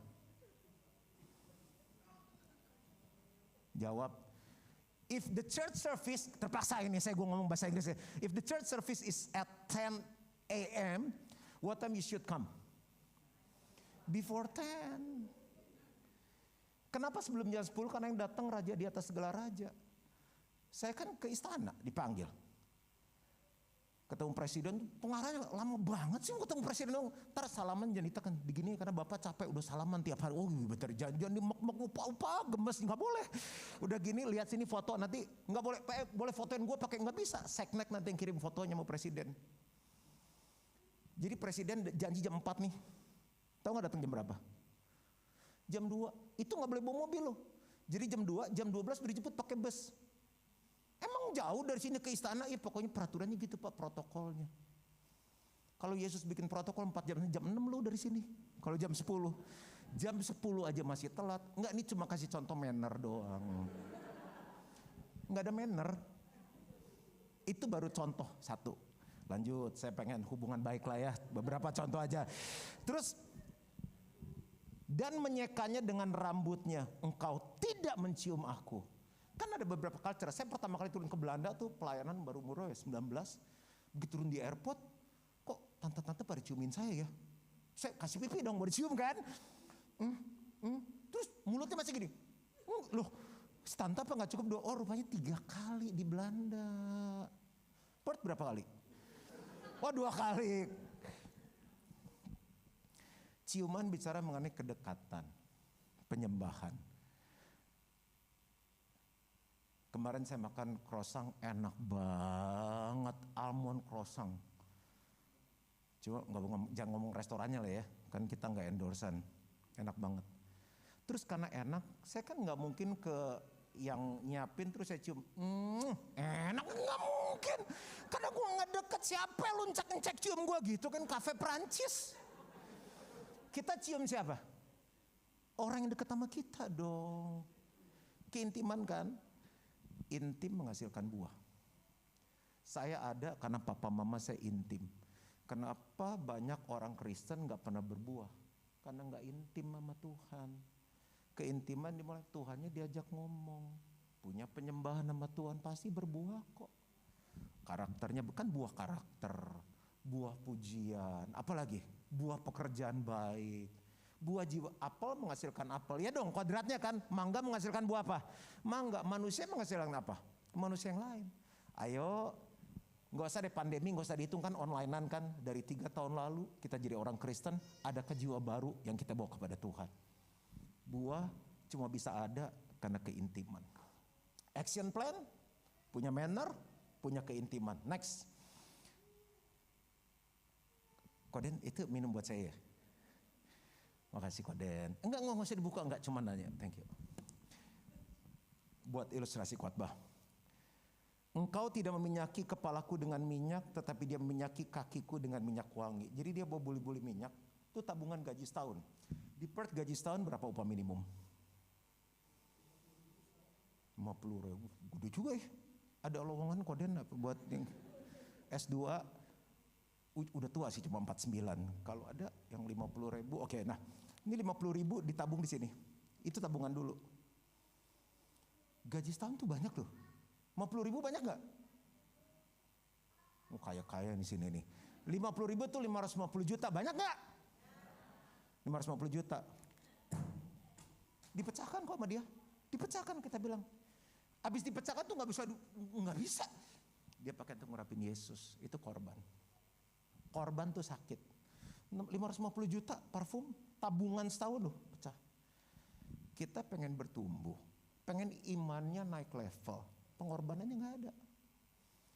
Jawab, if the church service, terpaksa ini gue ngomong bahasa Inggris ya. If the church service is at 10 a.m., what time you should come? Before 10. Kenapa sebelum jam 10? Karena yang datang raja di atas segala raja. Saya kan ke istana dipanggil. Ketemu presiden, pengarahnya lama banget sih ketemu presiden. Ntar salaman jangan ditekan digini karena bapak capek udah salaman tiap hari. Oh bentar janjian di mek-mek upa-upa gemes, nggak boleh. Udah gini lihat sini foto nanti nggak boleh, boleh fotoin gue pakai nggak bisa. Seknek nanti yang kirim fotonya mau presiden. Jadi presiden janji jam 4 nih. Tahu nggak datang jam berapa? Jam 2. Itu nggak boleh bawa mobil loh. Jadi jam 2, jam 12 udah dijemput pakai bus. Emang jauh dari sini ke istana, ya pokoknya peraturannya gitu Pak, protokolnya. Kalau Yesus bikin protokol 4 jam 6 lo dari sini. Kalau jam 10 aja masih telat. Enggak, ini cuma kasih contoh manner doang. Enggak ada manner. Itu baru contoh satu. Lanjut, saya pengen hubungan baik lah ya, beberapa contoh aja. Terus, dan menyekanya dengan rambutnya, engkau tidak mencium aku. Kan ada beberapa culture. Saya pertama kali turun ke Belanda tuh pelayanan baru umur 19. Begitu turun di airport, kok tante-tante pada ciumin saya ya. Saya kasih pipi dong, mau dicium kan. Terus mulutnya masih gini. Loh, tante apa gak cukup 2? Oh rupanya 3 kali di Belanda. Perth berapa kali? Oh 2 kali. Ciuman bicara mengenai kedekatan, penyembahan. Kemarin saya makan croissant enak banget, almond croissant. Cuma jangan ngomong restorannya lah ya, kan kita nggak endorsean, enak banget. Terus karena enak, saya kan nggak mungkin ke yang nyiapin terus saya cium, enak nggak mungkin, karena gue nggak deket, siapa lu ngecek cium gue gitu kan, kafe Prancis. Kita cium siapa? Orang yang deket sama kita dong, keintiman kan. Intim menghasilkan buah. Saya ada karena papa mama saya intim. Kenapa banyak orang Kristen gak pernah berbuah? Karena gak intim sama Tuhan. Keintiman dimulai Tuhannya diajak ngomong. Punya penyembahan sama Tuhan pasti berbuah kok. Karakternya bukan buah karakter, buah pujian, apalagi buah pekerjaan baik. Buah jiwa, apel menghasilkan apel. Ya dong, kuadratnya kan. Mangga menghasilkan buah apa? Mangga. Manusia menghasilkan apa? Manusia yang lain. Ayo, gak usah deh pandemi, gak usah dihitung kan onlinean kan. Dari 3 tahun lalu kita jadi orang Kristen. Adakah jiwa baru yang kita bawa kepada Tuhan? Buah cuma bisa ada karena keintiman. Action plan, punya manner, punya keintiman. Next. Koden itu minum buat saya ya? Makasih Koden. Enggak usah dibuka, enggak, cuma nanya. Thank you. Buat ilustrasi khotbah. Engkau tidak meminyaki kepalaku dengan minyak, tetapi dia meminyaki kakiku dengan minyak wangi. Jadi dia bawa buli-buli minyak, itu tabungan gaji setahun. Di Perth gaji setahun berapa upah minimum? 50.000, gede juga ya. Ada lowongan Koden buat yang S2, udah tua sih cuma 49. Kalau ada yang 50.000, oke. Nah, ini 50.000 ditabung di sini. Itu tabungan dulu. Gaji setahun tuh banyak loh. 50.000 banyak nggak? Oh, kaya-kaya di sini nih. 50.000 tuh 550 juta, banyak nggak? 550 juta. Dipecahkan kok sama dia. Dipecahkan kita bilang. Habis dipecahkan tuh nggak bisa. Dia pakai untuk ngerapin Yesus. Itu korban. Korban tuh sakit. 550 juta parfum, tabungan setahun loh pecah. Kita pengen bertumbuh, pengen imannya naik level, pengorbanannya gak ada.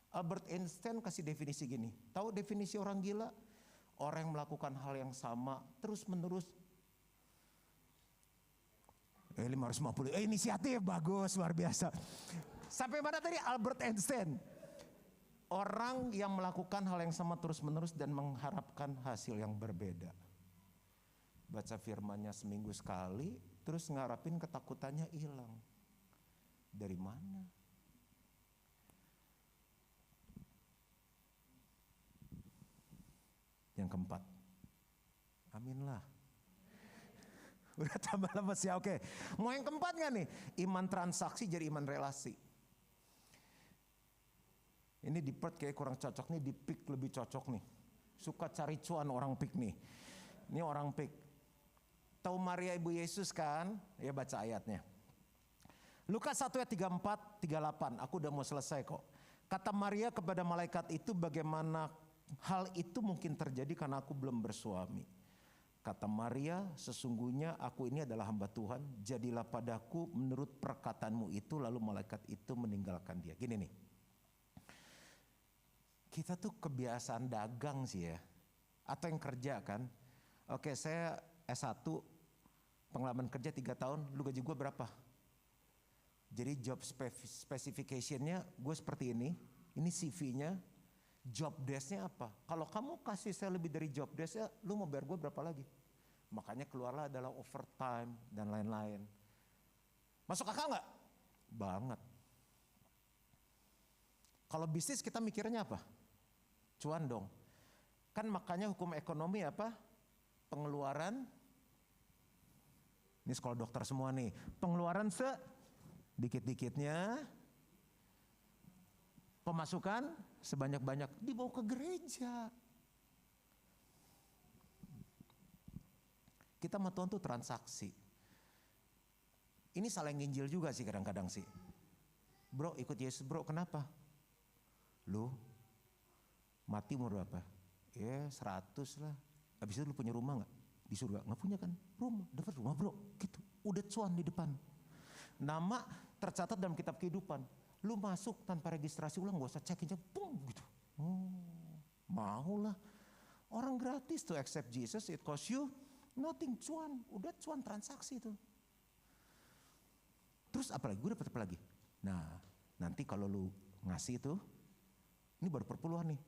Albert Einstein kasih definisi gini. Tahu definisi orang gila? Orang yang melakukan hal yang sama terus menerus. 550. Inisiatif bagus, luar biasa. Sampai mana tadi Albert Einstein? Orang yang melakukan hal yang sama terus menerus dan mengharapkan hasil yang berbeda. Baca firmannya seminggu sekali, terus ngarapin ketakutannya hilang. Dari mana? Yang keempat, aminlah. Udah tambah lemes ya, oke. Mau yang keempat gak nih? Iman transaksi jadi iman relasi. Ini di Perth kayak kurang cocok nih, di Pik lebih cocok nih. Suka cari cuan orang Pik nih. Ini orang Pik. Tahu Maria Ibu Yesus kan? Ya baca ayatnya. Lukas 1 ayat 34, 38. Aku udah mau selesai kok. Kata Maria kepada malaikat itu, bagaimana hal itu mungkin terjadi karena aku belum bersuami. Kata Maria, sesungguhnya aku ini adalah hamba Tuhan. Jadilah padaku menurut perkataanmu itu. Lalu malaikat itu meninggalkan dia. Gini nih. Kita tuh kebiasaan dagang sih ya. Atau yang kerja kan. Oke, saya S1, pengalaman kerja 3 tahun, lu gaji gue berapa? Jadi job specification-nya gue seperti ini CV-nya, job desk-nya apa? Kalau kamu kasih saya lebih dari job desk-nya, lu mau bayar gue berapa lagi? Makanya keluarlah adalah overtime dan lain-lain. Masuk akal gak? Banget. Kalau bisnis kita mikirnya apa? Cuan dong. Kan makanya hukum ekonomi apa? Pengeluaran, ini sekolah dokter semua nih, pengeluaran sedikit-dikitnya, pemasukan sebanyak-banyak, dibawa ke gereja. Kita sama Tuhan tuh transaksi. Ini salah nginjil juga sih kadang-kadang sih. Bro ikut Yesus bro, kenapa? Lu mati umur berapa? Ya 100 lah. Habis itu lu punya rumah gak? Di surga? Gak punya kan? Rumah, dapat rumah bro. Gitu. Udah cuan di depan. Nama tercatat dalam kitab kehidupan. Lu masuk tanpa registrasi ulang, gak usah cekin, boom gitu. Oh, mau lah. Orang gratis to accept Jesus, it cost you nothing, cuan. Udah cuan transaksi itu. Terus apa lagi? Gue dapat apa lagi? Nah, nanti kalau lu ngasih itu, ini baru perpuluhan nih.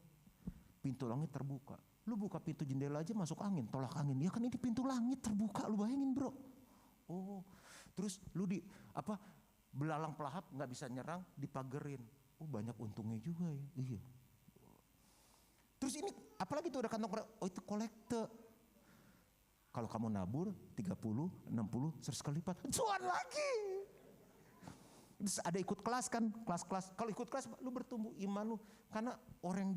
Pintu langit terbuka. Lu buka pintu jendela aja masuk angin, tolak angin. Ya kan ini pintu langit terbuka, lu bayangin bro. Oh, terus lu belalang pelahap nggak bisa nyerang, dipagerin. Oh banyak untungnya juga ya. Iya. Terus ini apalagi tuh ada kantong, oh itu kolekte. Kalau kamu nabur 30, 60, 100 kali lipat, cuan lagi. Terus ada ikut kelas kan, kelas-kelas. Kalau ikut kelas lu bertumbuh iman lu, karena orang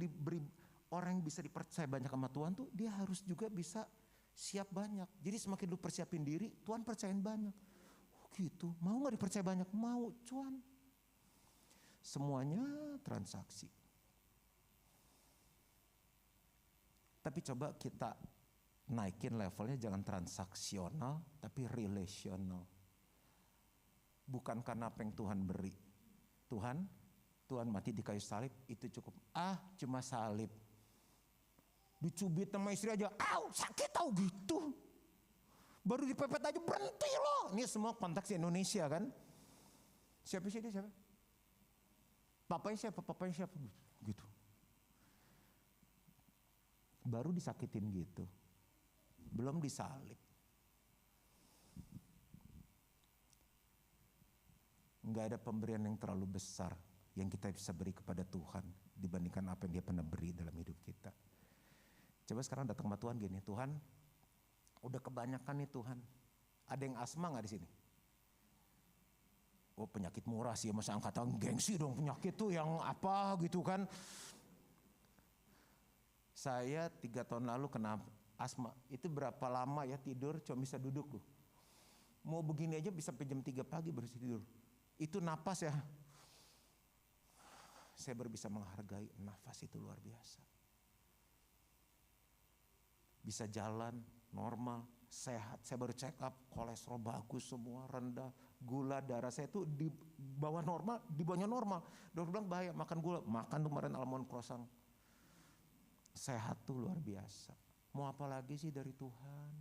yang bisa dipercaya banyak sama Tuhan tuh dia harus juga bisa siap banyak. Jadi semakin lu persiapin diri, Tuhan percayain banyak. Oh gitu, mau gak dipercaya banyak? Mau, cuan. Semuanya transaksi. Tapi coba kita naikin levelnya, jangan transaksional, tapi relational. Bukan karena apa yang Tuhan beri. Tuhan mati di kayu salib, itu cukup. Cuma salib. Dicubit sama istri aja, sakit tau gitu. Baru dipepet aja berhenti loh. Ini semua konteks Indonesia kan. Siapa sih dia siapa? Papanya siapa gitu. Baru disakitin gitu. Belum disalib. Enggak ada pemberian yang terlalu besar yang kita bisa beri kepada Tuhan dibandingkan apa yang dia pernah beri dalam hidup kita. Coba sekarang datang sama Tuhan gini, Tuhan udah kebanyakan nih Tuhan. Ada yang asma gak di sini? Oh penyakit murah sih, masa angkatan gengsi dong penyakit tuh yang apa gitu kan. Saya 3 tahun lalu kena asma, itu berapa lama ya tidur cuma bisa duduk loh. Mau begini aja bisa sampai jam 3 pagi baru tidur. Itu napas ya. Saya baru bisa menghargai nafas itu luar biasa. Bisa jalan normal, sehat. Saya baru check up, kolesterol bagus semua, rendah. Gula darah saya tuh di bawah normal, di bawahnya normal. Dokter bilang bahaya makan gula. Makan tuh kemarin almond croissant. Sehat tuh luar biasa. Mau apa lagi sih dari Tuhan?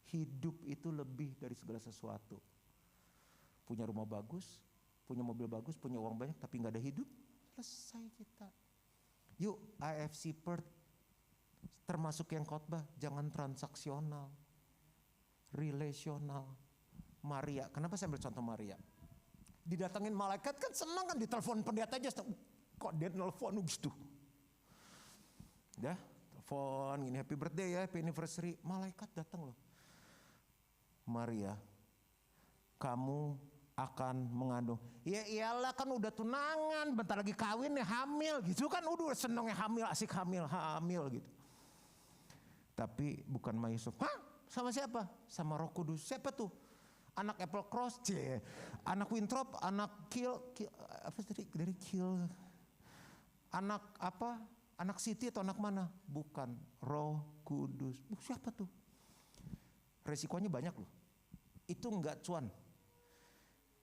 Hidup itu lebih dari segala sesuatu. Punya rumah bagus, punya mobil bagus, punya uang banyak, tapi gak ada hidup, selesai kita. Yuk AFC Perth, termasuk yang khotbah, jangan transaksional, relasional. Maria, kenapa saya ambil contoh Maria? Didatangin malaikat kan senang kan, ditelepon pendeta aja, kok dia nelfon gitu. Dah, telepon gini happy birthday ya, happy anniversary, malaikat datang loh. Maria, kamu akan mengandung. Ya iyalah kan udah tunangan, bentar lagi kawin ya hamil gitu kan, udah senengnya hamil, asik hamil gitu. Tapi bukan sama Yusuf. Hah? Sama siapa? Sama Roh Kudus. Siapa tuh? Anak Apple Cross, anak Winthrop, anak dari Kill. Anak apa? Anak City atau anak mana? Bukan, Roh Kudus. Siapa tuh? Resikonya banyak loh. Itu enggak cuan.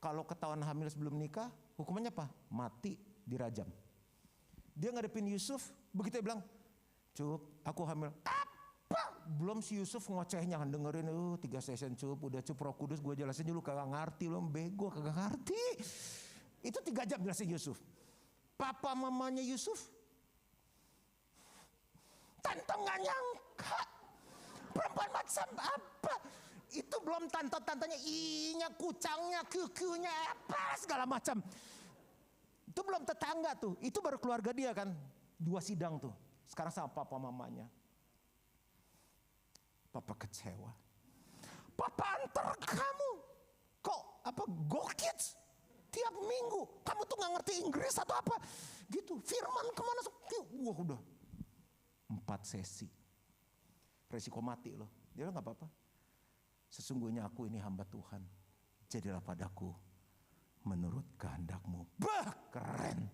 Kalau ketahuan hamil sebelum nikah, hukumannya apa? Mati, dirajam. Dia ngadepin Yusuf, begitu dia bilang, "Cup, aku hamil." Apa? Belum si Yusuf ngocehnya, dengerin 3 session cup, udah cup Roh Kudus gue jelasin dulu, kagak ngerti, lo bego kagak ngerti. Itu 3 jam jelasin Yusuf. Papa mamanya Yusuf, tante gak nyangka, perempuan macam apa? Itu belum tante-tantenya, inya, kucangnya, kukunya, apa segala macam. Itu belum tetangga tuh, itu baru keluarga dia kan. 2 sidang tuh, sekarang sama papa mamanya. Papa kecewa. Papa antar kamu, kok apa Go Kids tiap minggu, kamu tuh gak ngerti Inggris atau apa gitu. Firman kemana, wah udah 4 sesi, resiko mati loh. Dia bilang gak apa-apa, sesungguhnya aku ini hamba Tuhan, jadilah padaku menurut kehendakmu. Bah, keren,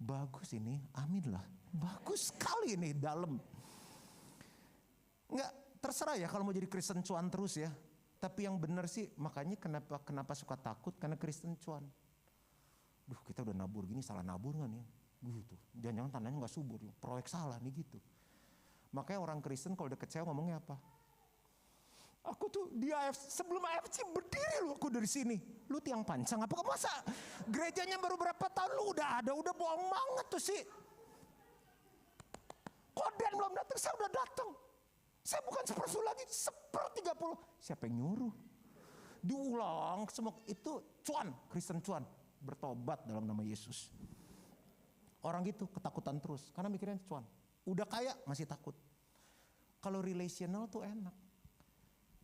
bagus ini, amin lah, bagus sekali ini, dalam. Enggak, terserah ya kalau mau jadi Kristen cuan terus ya. Tapi yang benar sih, makanya kenapa suka takut, karena Kristen cuan. Duh, kita udah nabur gini, salah nabur gak nih? Gitu. Jangan-jangan tanahnya gak subur, proyek salah nih gitu. Makanya orang Kristen kalau udah kecewa ngomongnya apa? Aku tuh di AFC, sebelum AFC berdiri lu aku dari sini. Lu tiang pancang apa? Masa gerejanya baru berapa tahun lu udah ada, udah bohong banget tuh sih. Koden belum datang, saya udah datang. Saya bukan 1/10 lagi, 1/30. Siapa yang nyuruh? Diulang semua itu cuan, Kristen cuan. Bertobat dalam nama Yesus. Orang gitu ketakutan terus, karena mikirnya cuan. Udah kaya masih takut. Kalau relational tuh enak.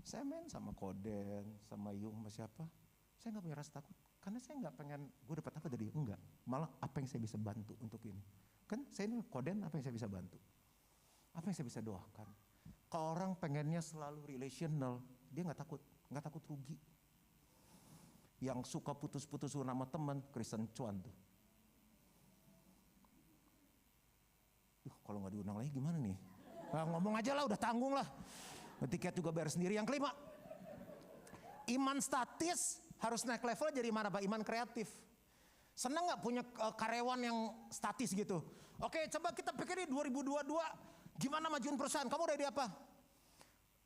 Saya main sama Koden, sama Yung, sama siapa. Saya gak punya rasa takut. Karena saya gak pengen, gue dapat apa dari enggak. Malah apa yang saya bisa bantu untuk ini. Kan saya ini Koden, apa yang saya bisa bantu. Apa yang saya bisa doakan. Kalau orang pengennya selalu relational, dia gak takut rugi. Yang suka putus-putus sama teman, Kristen cuan tuh. Kalau gak diundang lagi gimana nih? Nah, ngomong aja lah, udah tanggung lah. Tiket juga bayar sendiri. Yang kelima, iman statis harus naik level jadi mana Pak? Iman kreatif. Senang gak punya karyawan yang statis gitu? Oke, coba kita pikirin 2022. Gimana majuin perusahaan? Kamu udah ide apa?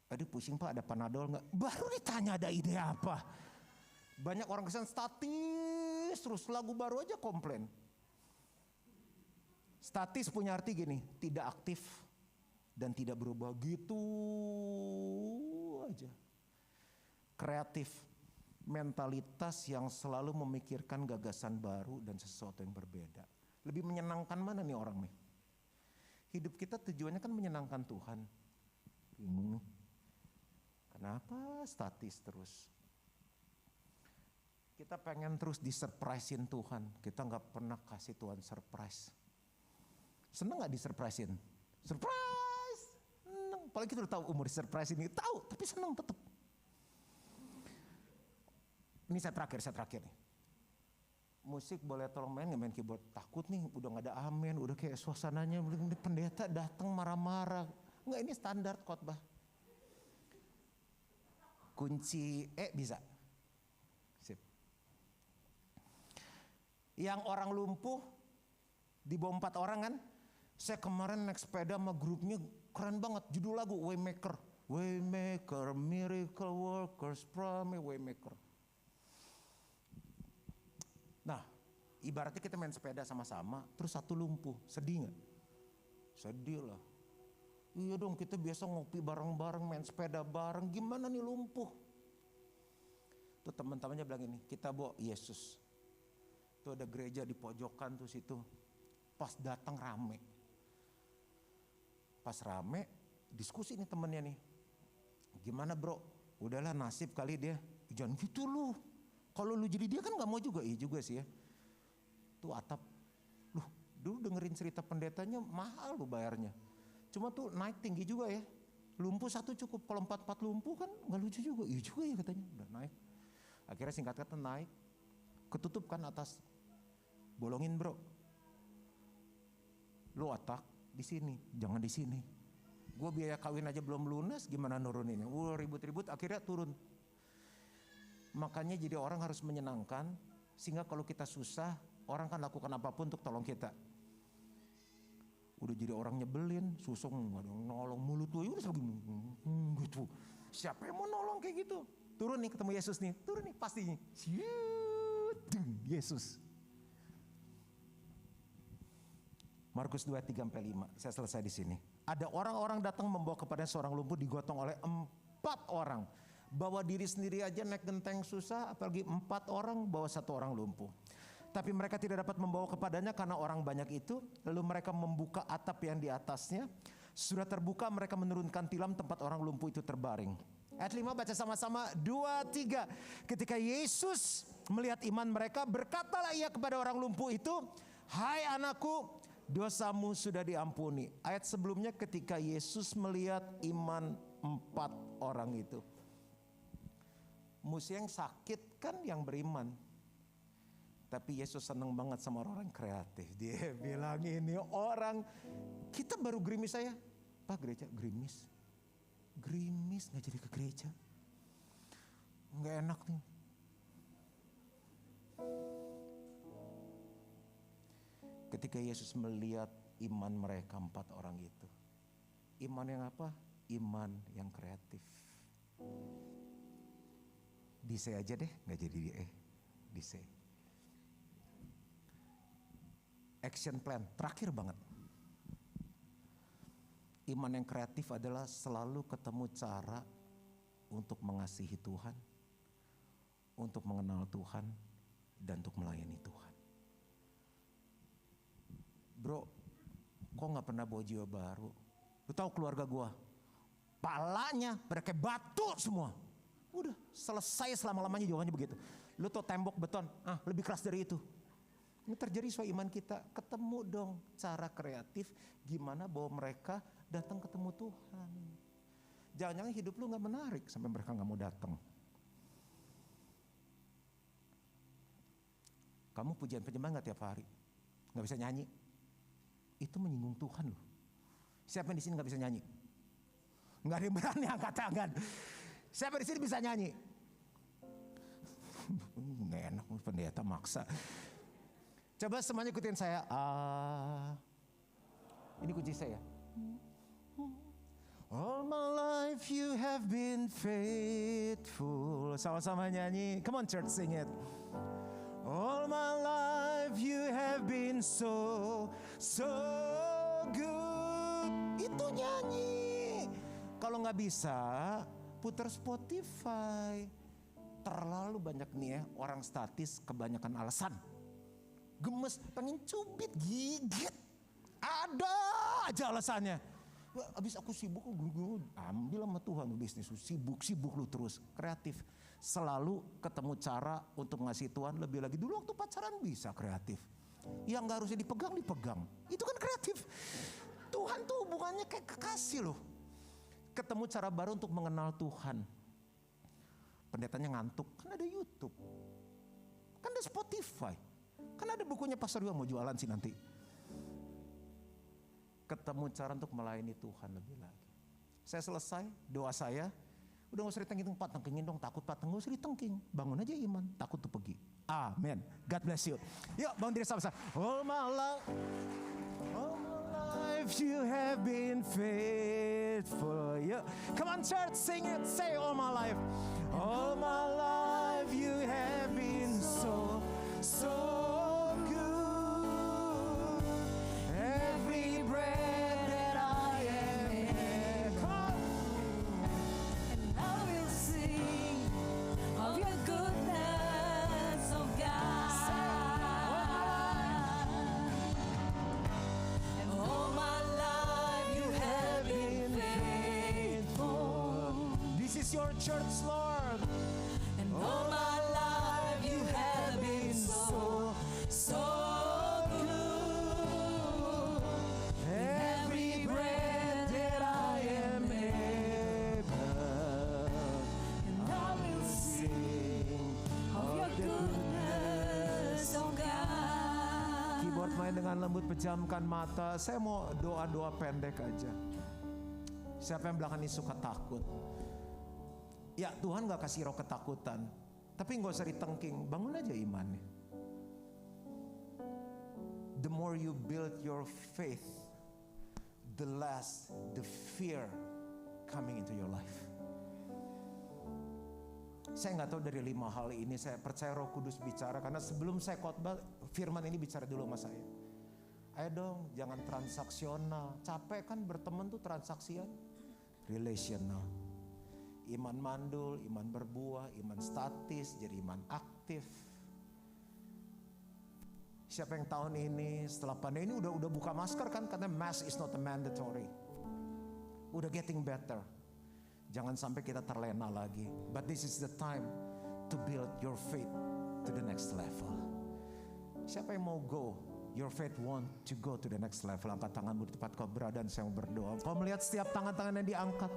Aduh pusing Pak, ada Panadol gak? Baru ditanya ada ide apa? Banyak orang Kristen statis terus, lagu baru aja komplain. Statis punya arti gini, tidak aktif dan tidak berubah gitu aja. Kreatif, mentalitas yang selalu memikirkan gagasan baru dan sesuatu yang berbeda. Lebih menyenangkan mana nih orang nih? Hidup kita tujuannya kan menyenangkan Tuhan. Bingung nih. Kenapa statis terus? Kita pengen terus disurprisein Tuhan. Kita gak pernah kasih Tuhan surprise. Seneng gak disurprisein? Surprise! Seneng. Apalagi kita udah tahu umur surprise ini. Tahu, tapi seneng tetap. Ini saya terakhir nih. Musik boleh tolong main gak main keyboard? Takut nih, udah gak ada amin, udah kayak suasananya. Pendeta datang marah-marah. Enggak, ini standar khotbah. Kunci E bisa. Yang orang lumpuh di bawah 4 orang kan. Saya kemarin naik sepeda sama grupnya, keren banget. Judul lagu Waymaker. Waymaker, miracle workers, promise Waymaker. Nah, ibaratnya kita main sepeda sama-sama, terus satu lumpuh, sedih gak? Sedih lah. Iya dong, kita biasa ngopi bareng-bareng, main sepeda bareng, gimana nih lumpuh? Tuh teman-temannya bilang ini, kita bawa Yesus. Tuh ada gereja di pojokan tuh situ. Pas datang rame. Pas rame, diskusi nih temennya nih. Gimana bro? Udahlah nasib kali dia. Jangan gitu lu. Kalau lu jadi dia kan gak mau juga. Iya juga sih ya. Tuh atap. Loh, dulu dengerin cerita pendetanya mahal lu bayarnya. Cuma tuh naik tinggi juga ya. Lumpuh satu cukup. Kalau 4 lumpuh kan gak lucu juga. Iya juga ya katanya. Udah naik. Akhirnya singkat kata naik. Ketutup kan atas. Bolongin bro. Lu otak di sini, jangan di sini. Gue biaya kawin aja belum lunas, gimana nuruninnya? Ribut-ribut akhirnya turun. Makanya jadi orang harus menyenangkan, sehingga kalau kita susah, orang kan lakukan apapun untuk tolong kita. Udah jadi orang nyebelin, susung, gak ada yang nolong, mulut gue udah segini, gitu. Siapa yang mau nolong kayak gitu? Turun nih ketemu Yesus nih, turun nih pastinya. Yesus. Markus 2:3-5, saya selesai di sini. Ada orang-orang datang membawa kepada seorang lumpuh digotong oleh 4 orang. Bawa diri sendiri aja naik genteng susah, apalagi 4 orang bawa 1 orang lumpuh. Tapi mereka tidak dapat membawa kepadanya karena orang banyak itu. Lalu mereka membuka atap yang di atasnya. Sudah terbuka, mereka menurunkan tilam tempat orang lumpuh itu terbaring. Ayat 5 baca sama-sama, 2, 3. Ketika Yesus melihat iman mereka, berkatalah ia kepada orang lumpuh itu, "Hai anakku, dosamu sudah diampuni." Ayat sebelumnya ketika Yesus melihat iman 4 orang itu. Mesti yang sakit kan yang beriman. Tapi Yesus senang banget sama orang kreatif. Dia bilang ini orang, kita baru gerimis saya. Pak gereja gerimis. Gerimis gak jadi ke gereja. Gak enak nih. Ketika Yesus melihat iman mereka 4 orang itu. Iman yang apa? Iman yang kreatif. Dise aja deh, gak jadi dise. Action plan, terakhir banget. Iman yang kreatif adalah selalu ketemu cara untuk mengasihi Tuhan, untuk mengenal Tuhan, dan untuk melayani Tuhan. Bro, kok gak pernah bawa jiwa baru? Lu tahu keluarga gua, palanya pada kayak batu semua. Udah selesai selama-lamanya jawabannya begitu. Lu tau tembok beton, lebih keras dari itu. Ini terjadi soal iman kita. Ketemu dong cara kreatif gimana bawa mereka datang ketemu Tuhan. Jangan-jangan hidup lu gak menarik sampai mereka gak mau datang. Kamu pujian penyembah gak tiap hari? Gak bisa nyanyi? Itu menyinggung Tuhan loh. Siapa yang di sini gak bisa nyanyi? Gak ada yang berani angkat tangan. Siapa di sini bisa nyanyi? Gak enak pendeta maksa. Coba semuanya ikutin saya. Ini kunci saya. All my life you have been faithful. Sama-sama nyanyi. Come on church, sing it. All my life you have been so good. Itu nyanyi. Kalau gak bisa, putar Spotify. Terlalu banyak nih ya orang statis, kebanyakan alasan. Gemes, pengen cubit, gigit. Ada aja alasannya. Abis aku sibuk, ambil sama Tuhan bisnis. Sibuk lu terus, kreatif. Selalu ketemu cara untuk ngasih Tuhan lebih lagi. Dulu waktu pacaran bisa kreatif. Yang gak harusnya dipegang. Itu kan kreatif. Tuhan tuh hubungannya kayak kekasih loh. Ketemu cara baru untuk mengenal Tuhan. Pendetanya ngantuk, kan ada YouTube. Kan ada Spotify. Kan ada bukunya Pastor Iwan mau jualan sih nanti. Ketemu cara untuk melayani Tuhan lebih lagi. Saya selesai, doa saya. Udah gak usah ditengking, Pak tengkingin dong, takut Pak, gak usah ditengking. Bangun aja iman, takut tuh pergi. Amin. God bless you. Yuk bangun diri sama-sama. All my life you have been faithful. Yuk, come on church, sing it. Say all my life. All my life you have been so good. Every breath that I am. Come on. And I will sing of your goodness, oh God. And all my life you have been faithful. This is your church, Lord. And all my life you have been so good. Every breath that I am able, And I will sing of your goodness, oh God. keyboard main dengan lembut, pejamkan mata. Saya mau doa-doa pendek aja. Siapa yang belakang ini suka takut? Ya Tuhan gak kasih roh ketakutan, tapi gak usah ditengking, bangun aja imannya. The more you build your faith, the less the fear coming into your life. Saya gak tahu dari 5 hal ini, saya percaya Roh Kudus bicara, karena sebelum saya khotbah, firman ini bicara dulu sama saya. Ayo dong, jangan transaksional. Capek kan berteman tuh transaksian, relational. Iman mandul, iman berbuah, iman statis, jadi iman aktif. Siapa yang tahun ini setelah pandemi ini udah buka masker kan, karena mask is not a mandatory. Udah getting better. Jangan sampai kita terlena lagi. But this is the time to build your faith to the next level. Siapa yang mau go? Your faith want to go to the next level. Angkat tanganmu di tempat kau berada dan saya mau berdoa. Kau melihat setiap tangan-tangan yang diangkat.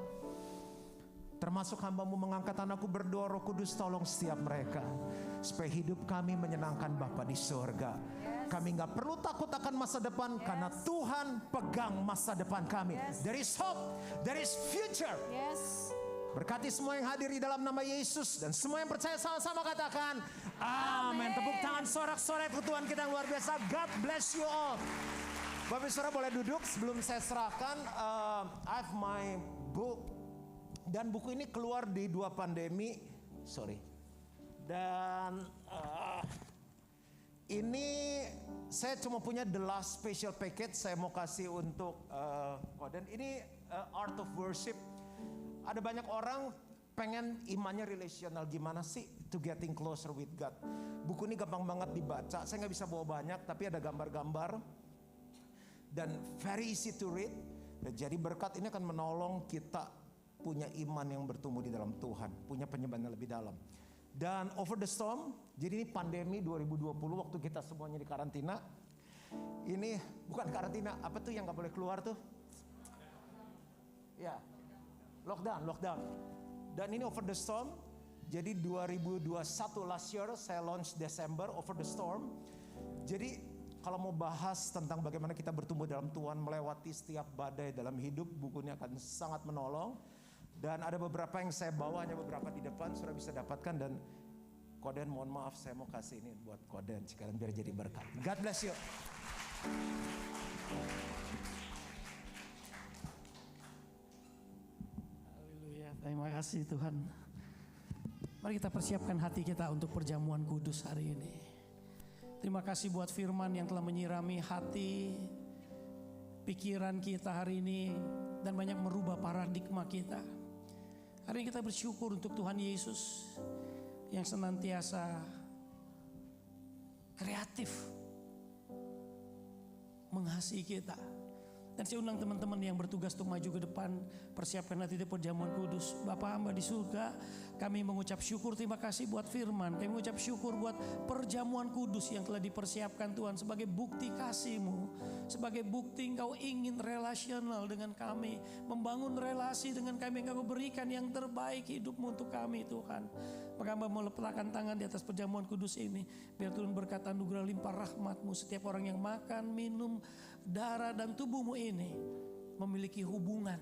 Termasuk hambamu mengangkat tanganku, berdoa, Roh Kudus tolong setiap mereka. Supaya hidup kami menyenangkan Bapa di surga. Kami gak perlu takut akan masa depan, karena Tuhan pegang masa depan kami. There is hope, there is future. Yes. Berkati semua yang hadir di dalam nama Yesus. Dan semua yang percaya sama-sama katakan amin. Tepuk tangan sorak-sorai untuk Tuhan kita yang luar biasa. God bless you all. Bapak Ibu Saudara boleh duduk. Sebelum saya serahkan, I have my book. Dan buku ini keluar di 2 pandemi. Dan ini saya cuma punya the last special package. Saya mau kasih untuk dan ini Art of Worship. Ada banyak orang pengen imannya relational, gimana sih to getting closer with God. Buku ini gampang banget dibaca. Saya nggak bisa bawa banyak, tapi ada gambar-gambar dan very easy to read. Jadi berkat ini akan menolong kita punya iman yang bertumbuh di dalam Tuhan, punya penyembahan yang lebih dalam. Dan Over the Storm, jadi ini pandemi 2020 waktu kita semuanya di karantina. Ini bukan karantina, apa tuh yang gak boleh keluar tuh? Ya, lockdown. Dan ini Over the Storm, jadi 2021 last year saya launch Desember Over the Storm. Jadi kalau mau bahas tentang bagaimana kita bertumbuh dalam Tuhan, melewati setiap badai dalam hidup, bukunya akan sangat menolong. Dan ada beberapa yang saya bawa, hanya beberapa di depan, sudah bisa dapatkan. Dan Koden mohon maaf, saya mau kasih ini buat Koden sekarang biar jadi berkat. God bless you. Haleluya, terima kasih Tuhan. Mari kita persiapkan hati kita untuk perjamuan kudus hari ini. Terima kasih buat firman yang telah menyirami hati, pikiran kita hari ini, dan banyak merubah paradigma kita. Hari ini kita bersyukur untuk Tuhan Yesus yang senantiasa kreatif mengasihi kita. Dan saya undang teman-teman yang bertugas untuk maju ke depan, persiapkan hati di perjamuan kudus. Bapa hamba di surga, kami mengucap syukur, terima kasih buat firman. Kami mengucap syukur buat perjamuan kudus yang telah dipersiapkan Tuhan sebagai bukti kasih-Mu, sebagai bukti Engkau ingin relasional dengan kami, membangun relasi dengan kami. Engkau berikan yang terbaik hidup-Mu untuk kami Tuhan. Maka hamba mau letakkan tangan di atas perjamuan kudus ini, biar Tuhan berkat anugerah limpah rahmat-Mu. Setiap orang yang makan, minum darah dan tubuh-Mu ini memiliki hubungan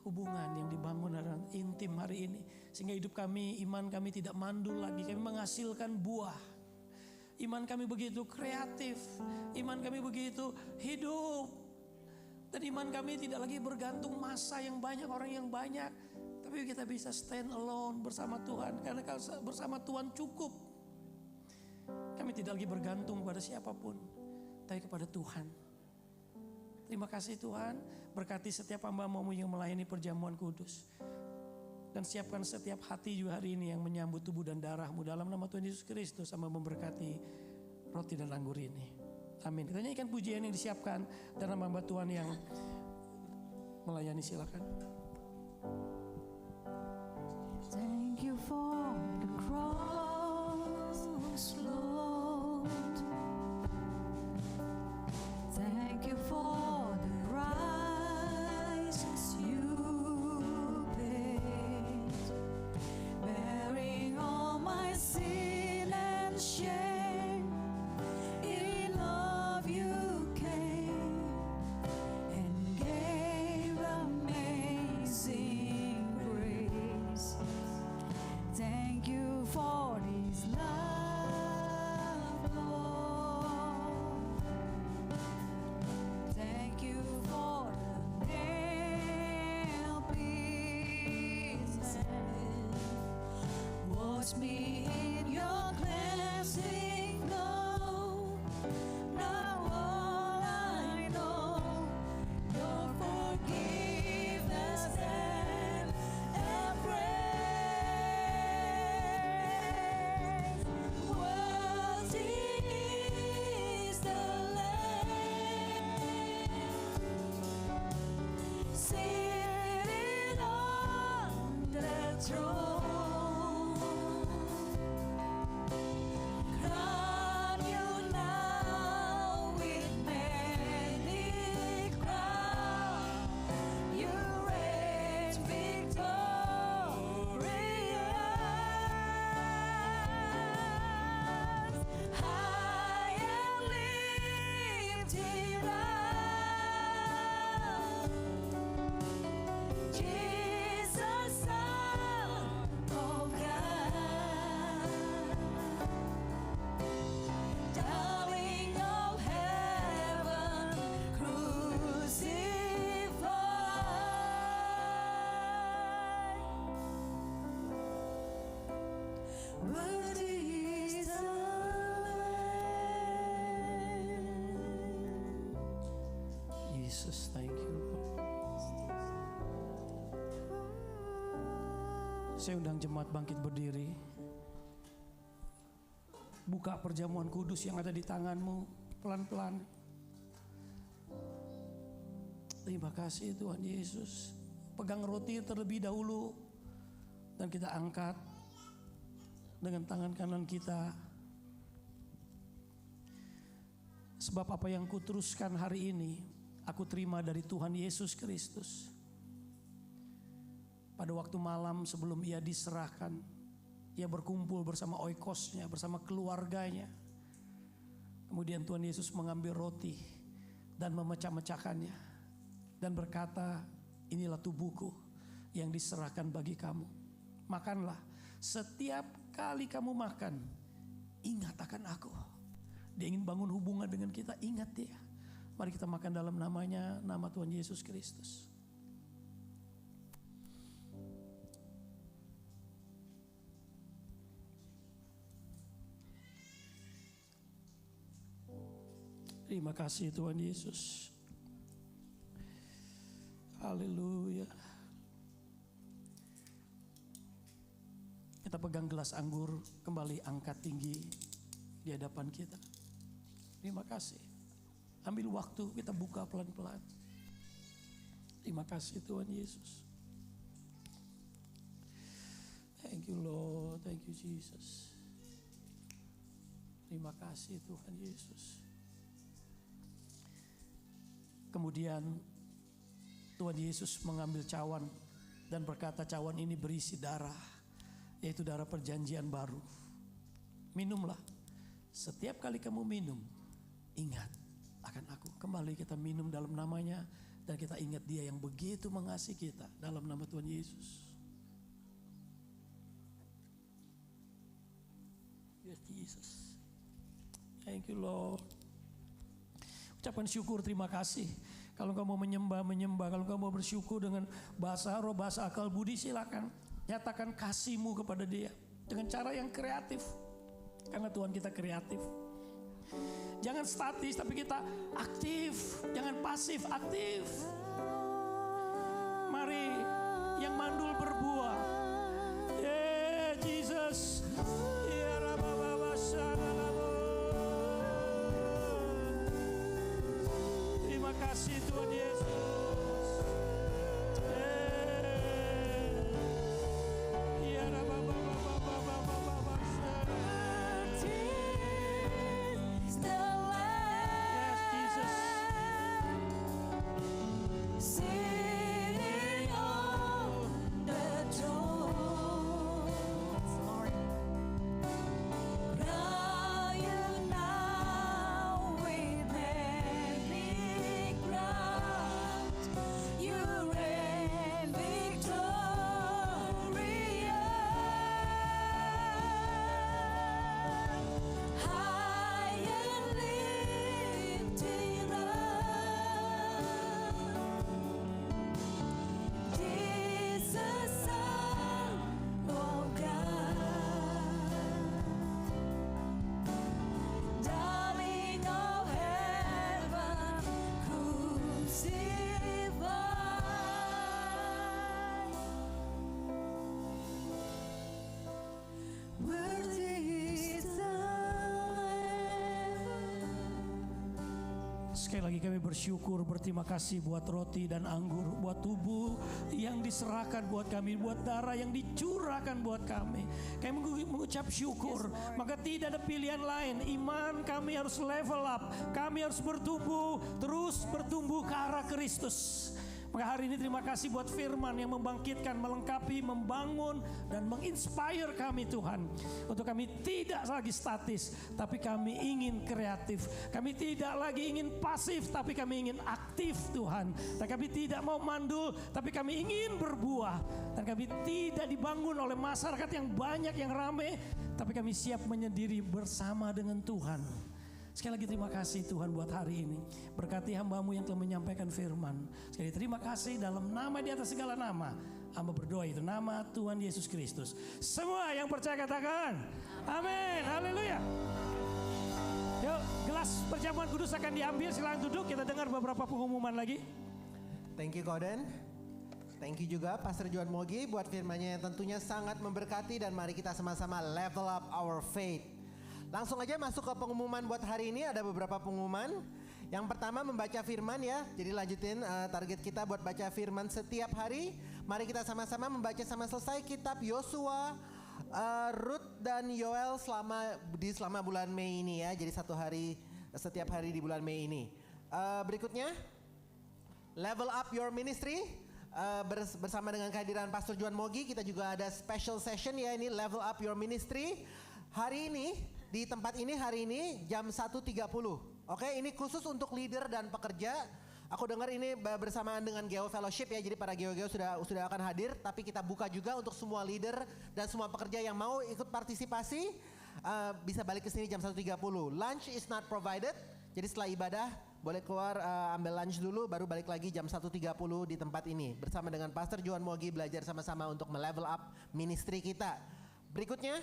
hubungan yang dibangun dan intim hari ini. Sehingga hidup kami, iman kami tidak mandul lagi. Kami menghasilkan buah. Iman kami begitu kreatif. Iman kami begitu hidup. Dan iman kami tidak lagi bergantung massa yang banyak, orang yang banyak. Tapi kita bisa stand alone bersama Tuhan. Karena bersama Tuhan cukup. Kami tidak lagi bergantung pada siapapun. Tapi kepada Tuhan. Terima kasih Tuhan. Berkati setiap hamba-Mu yang melayani perjamuan kudus. Dan siapkan setiap hati juga hari ini yang menyambut tubuh dan darah-Mu. Dalam nama Tuhan Yesus Kristus sama memberkati roti dan anggur ini. Amin. Kita nyanyikan pujian yang disiapkan. Dan nama hamba Tuhan yang melayani silakan. Thank you for the cross, Lord. Thank you for the price you paid, bearing all my sin and shame. In love you came and gave amazing grace. Thank you for this love, Lord. Thank you for the nail pieces. Wash me in your cleansing flow. Now all I know, your forgiveness and embrace. Worthy is the Lamb, sitting on the throne. Crown you now with many crowns. You reign victorious. High and lifted up, Jesus, Son of God. Darling of heaven, crucified. Worthy is the Lamb. Jesus, thank you Lord. Saya undang jemaat bangkit berdiri. Buka perjamuan kudus yang ada di tanganmu pelan-pelan. Terima kasih Tuhan Yesus. Pegang roti terlebih dahulu dan kita angkat dengan tangan kanan kita. Sebab apa yang kuteruskan hari ini aku terima dari Tuhan Yesus Kristus. Pada waktu malam sebelum ia diserahkan, ia berkumpul bersama oikosnya, bersama keluarganya. Kemudian Tuhan Yesus mengambil roti dan memecah-mecahkannya. Dan berkata, inilah tubuhku yang diserahkan bagi kamu. Makanlah, setiap kali kamu makan, ingat akan aku. Dia ingin bangun hubungan dengan kita, ingat dia. Mari kita makan dalam namanya, nama Tuhan Yesus Kristus. Terima kasih Tuhan Yesus. Haleluya. Kita pegang gelas anggur, kembali angkat tinggi di hadapan kita. Terima kasih. Ambil waktu, kita buka pelan-pelan. Terima kasih Tuhan Yesus. Thank you Lord, thank you Jesus. Terima kasih Tuhan Yesus. Kemudian Tuhan Yesus mengambil cawan dan berkata, cawan ini berisi darah, yaitu darah perjanjian baru. Minumlah. Setiap kali kamu minum, ingat akan aku. Kembali kita minum dalam namanya, Dan kita ingat Dia yang begitu mengasihi kita dalam nama Tuhan Yesus. Yes, Jesus. Thank you, Lord. Ucapan syukur, terima kasih. Kalau engkau mau menyembah, kalau engkau mau bersyukur dengan bahasa roh, bahasa akal budi, silakan. Nyatakan kasih-Mu kepada Dia dengan cara yang kreatif. Karena Tuhan kita kreatif. Jangan statis, tapi kita aktif. Jangan pasif, aktif. Mari yang mandul berbuah. Yeah, Jesus. Terima kasih Tuhan Yesus. Sekali lagi kami bersyukur, berterima kasih buat roti dan anggur, buat tubuh yang diserahkan buat kami, buat darah yang dicurahkan buat kami. Kami mengucap syukur, maka tidak ada pilihan lain. Iman kami harus level up, kami harus bertumbuh, terus bertumbuh ke arah Kristus. Maka hari ini terima kasih buat firman yang membangkitkan, melengkapi, membangun, dan menginspire kami Tuhan. Untuk kami tidak lagi statis, tapi kami ingin kreatif. Kami tidak lagi ingin pasif, tapi kami ingin aktif Tuhan. Dan kami tidak mau mandul, tapi kami ingin berbuah. Dan kami tidak dibangun oleh masyarakat yang banyak, yang ramai, tapi kami siap menyendiri bersama dengan Tuhan. Sekali lagi terima kasih Tuhan buat hari ini. Berkati hamba-Mu yang telah menyampaikan firman. Sekali terima kasih dalam nama di atas segala nama. Hamba berdoa itu nama Tuhan Yesus Kristus. Semua yang percaya katakan amin. Haleluya. Yuk, gelas perjamuan kudus akan diambil. Silakan duduk, kita dengar beberapa pengumuman lagi. Thank you Koden. Thank you juga Pastor Johan Mogi buat firman-Nya yang tentunya sangat memberkati. Dan mari kita sama-sama level up our faith. Langsung aja masuk ke pengumuman buat hari ini. Ada beberapa pengumuman. Yang pertama membaca firman ya. Jadi lanjutin target kita buat baca firman setiap hari. Mari kita sama-sama membaca sampai selesai kitab Yosua, Ruth dan Yoel selama bulan Mei ini ya. Jadi setiap hari di bulan Mei ini. Berikutnya level up your ministry. Bersama dengan kehadiran Pastor Johan Mogi, kita juga ada special session ya, ini level up your ministry. Hari ini di tempat ini hari ini jam 1.30. Oke, ini khusus untuk leader dan pekerja. Aku dengar ini bersamaan dengan Geo Fellowship ya. Jadi para Geo-Geo sudah akan hadir, tapi kita buka juga untuk semua leader dan semua pekerja yang mau ikut partisipasi bisa balik ke sini jam 1.30. Lunch is not provided. Jadi setelah ibadah boleh keluar ambil lunch dulu, baru balik lagi jam 1.30 di tempat ini bersama dengan Pastor Johan Mogi belajar sama-sama untuk melevel up ministry kita. Berikutnya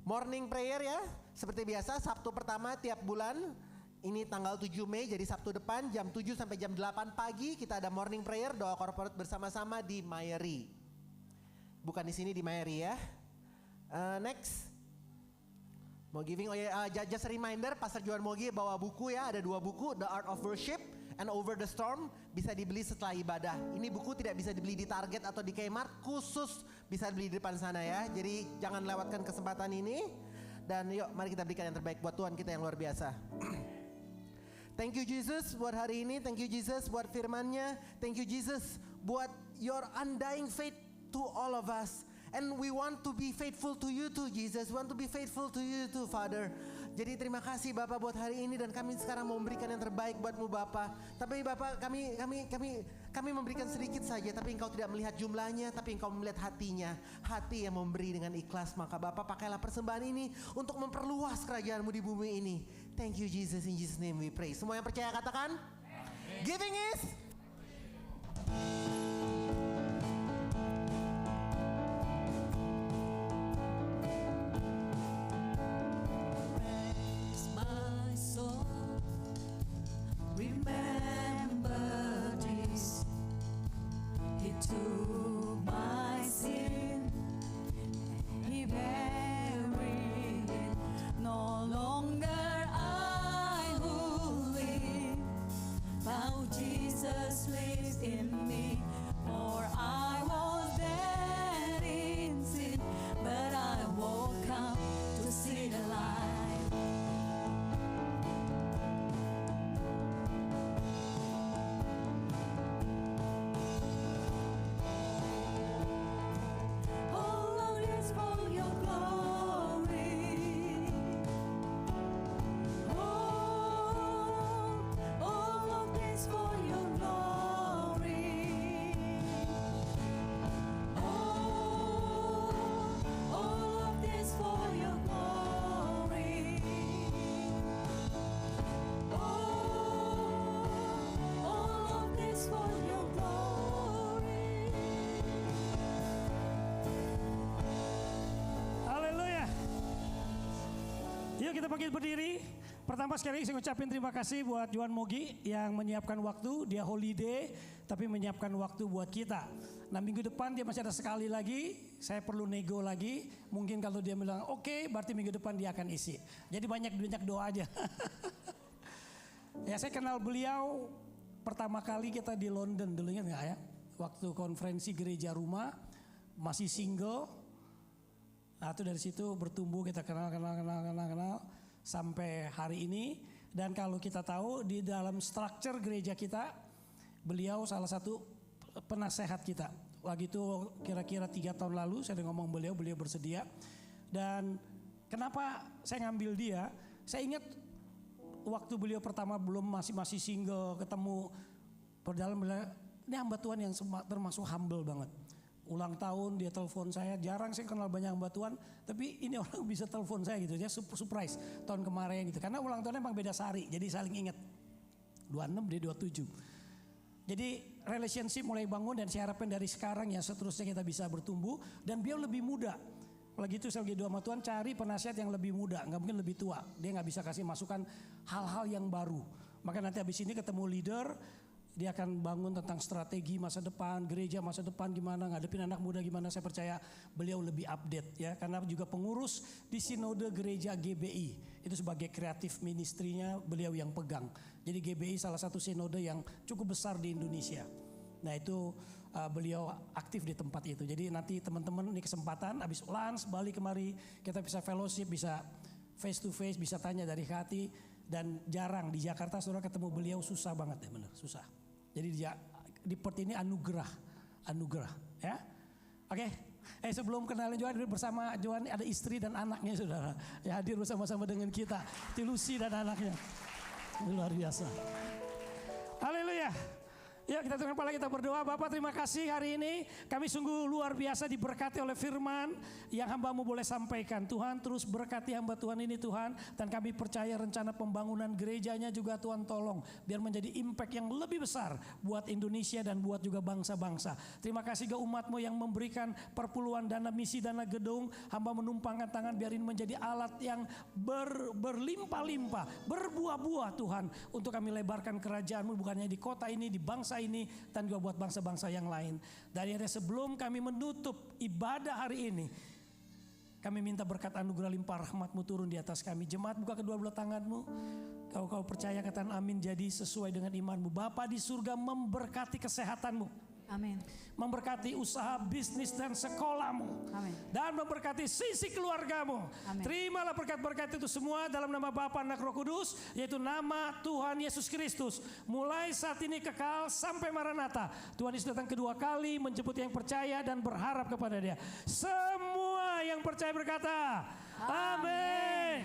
morning prayer ya, seperti biasa Sabtu pertama tiap bulan. Ini tanggal 7 Mei, jadi Sabtu depan jam 7 sampai jam 8 pagi kita ada morning prayer, doa corporate bersama-sama di Mayeri. Bukan di sini, di Mayeri ya. Next. Mau giving, just a reminder, Pastor Johan Mogi bawa buku ya, ada 2 buku, The Art of Worship and Over the Storm, bisa dibeli setelah ibadah. Ini buku tidak bisa dibeli di Target atau di Kmart, khusus bisa beli di depan sana ya. Jadi jangan lewatkan kesempatan ini. Dan yuk mari kita berikan yang terbaik buat Tuhan kita yang luar biasa. Thank you Jesus buat hari ini. Thank you Jesus buat firman-Nya. Thank you Jesus buat your undying faith to all of us. And we want to be faithful to you too, Jesus. We want to be faithful to you too, Father. Jadi terima kasih Bapak buat hari ini, dan kami sekarang mau memberikan yang terbaik buat-Mu Bapak. Tapi Bapak, kami memberikan sedikit saja, tapi Engkau tidak melihat jumlahnya, tapi Engkau melihat hatinya. Hati yang memberi dengan ikhlas. Maka Bapak, pakailah persembahan ini untuk memperluas kerajaan-Mu di bumi ini. Thank you Jesus, in Jesus name we pray. Semua yang percaya katakan, giving is My soul, remember this. He took my sin, He buried it. No longer I who live, but Jesus lives in me. For I was dead in sin, but I woke up to see the light. All of this for your glory. All of this for your glory. All of this for your glory. All of this for your glory. Haleluya. Yuk kita bangkit berdiri. Pertama sekali saya ucapin terima kasih buat Johan Mogi yang menyiapkan waktu. Dia holiday tapi menyiapkan waktu buat kita. Nah minggu depan dia masih ada sekali lagi. Saya perlu nego lagi. Mungkin kalau dia bilang oke, berarti minggu depan dia akan isi. Jadi banyak doa aja. Ya saya kenal beliau pertama kali kita di London dulu, ingat nggak ya? Waktu konferensi gereja rumah, masih single. Nah itu dari situ bertumbuh, kita kenal sampai hari ini. Dan kalau kita tahu di dalam struktur gereja kita, beliau salah satu penasehat kita. Waktu itu kira-kira 3 tahun lalu saya ngomong beliau bersedia. Dan kenapa saya ngambil dia? Saya ingat waktu beliau pertama belum masih single, ketemu perjalanan, ini hamba Tuhan yang termasuk humble banget. Ulang tahun dia telepon saya, jarang saya kenal banyak hamba Tuhan, tapi ini orang bisa telepon saya gitu, dia surprise tahun kemarin gitu. Karena ulang tahunnya emang beda sehari, jadi saling ingat. 26 dia 27. Jadi relationship mulai bangun, dan saya harapkan dari sekarang ya seterusnya kita bisa bertumbuh. Dan beliau lebih muda. Lagi itu saya lagi doa sama Tuhan, cari penasihat yang lebih muda, nggak mungkin lebih tua. Dia nggak bisa kasih masukan hal-hal yang baru. Maka nanti habis ini ketemu leader, dia akan bangun tentang strategi masa depan, gereja masa depan gimana, ngadepin anak muda gimana. Saya percaya beliau lebih update ya, karena juga pengurus di sinode gereja GBI. Itu sebagai kreatif ministrinya beliau yang pegang. Jadi GBI salah satu sinode yang cukup besar di Indonesia. Nah itu beliau aktif di tempat itu. Jadi nanti teman-teman ini kesempatan habis lunch balik kemari, kita bisa fellowship, bisa face to face, bisa tanya dari hati. Dan jarang di Jakarta saudara ketemu beliau, susah banget ya, benar susah. Jadi di Perth ini anugerah ya. Oke. Sebelum kenalin Johan, bersama Johan ada istri dan anaknya saudara. Ya hadir bersama-sama dengan kita. Itu Lucy dan anaknya. Luar biasa. Haleluya. Ya kita tengah kepala kita berdoa. Bapak terima kasih hari ini kami sungguh luar biasa diberkati oleh firman yang hamba-Mu boleh sampaikan. Tuhan terus berkati hamba Tuhan ini Tuhan. Dan kami percaya rencana pembangunan gerejanya juga Tuhan tolong. Biar menjadi impact yang lebih besar buat Indonesia dan buat juga bangsa-bangsa. Terima kasih ke umat-Mu yang memberikan perpuluhan dana misi, dana gedung. Hamba menumpangkan tangan biar ini menjadi alat yang berlimpah-limpah, berbuah-buah Tuhan. Untuk kami lebarkan kerajaan-Mu bukan hanya di kota ini, di bangsa ini, dan juga buat bangsa-bangsa yang lain. Dari hari sebelum kami menutup ibadah hari ini, kami minta berkat anugerah limpah rahmat-Mu turun di atas kami. Jemaat buka kedua belah tangan-Mu. Kau percaya katakan amin, jadi sesuai dengan iman-Mu. Bapa di surga memberkati kesehatan-Mu. Amin. Memberkati usaha, bisnis dan sekolahmu. Amin. Dan memberkati sisi keluargamu. Amin. Terimalah berkat-berkat itu semua dalam nama Bapa, Anak, Roh Kudus, yaitu nama Tuhan Yesus Kristus. Mulai saat ini kekal sampai Maranatha. Tuhan Yesus datang kedua kali menjemput yang percaya dan berharap kepada Dia. Semua yang percaya berkata, amin.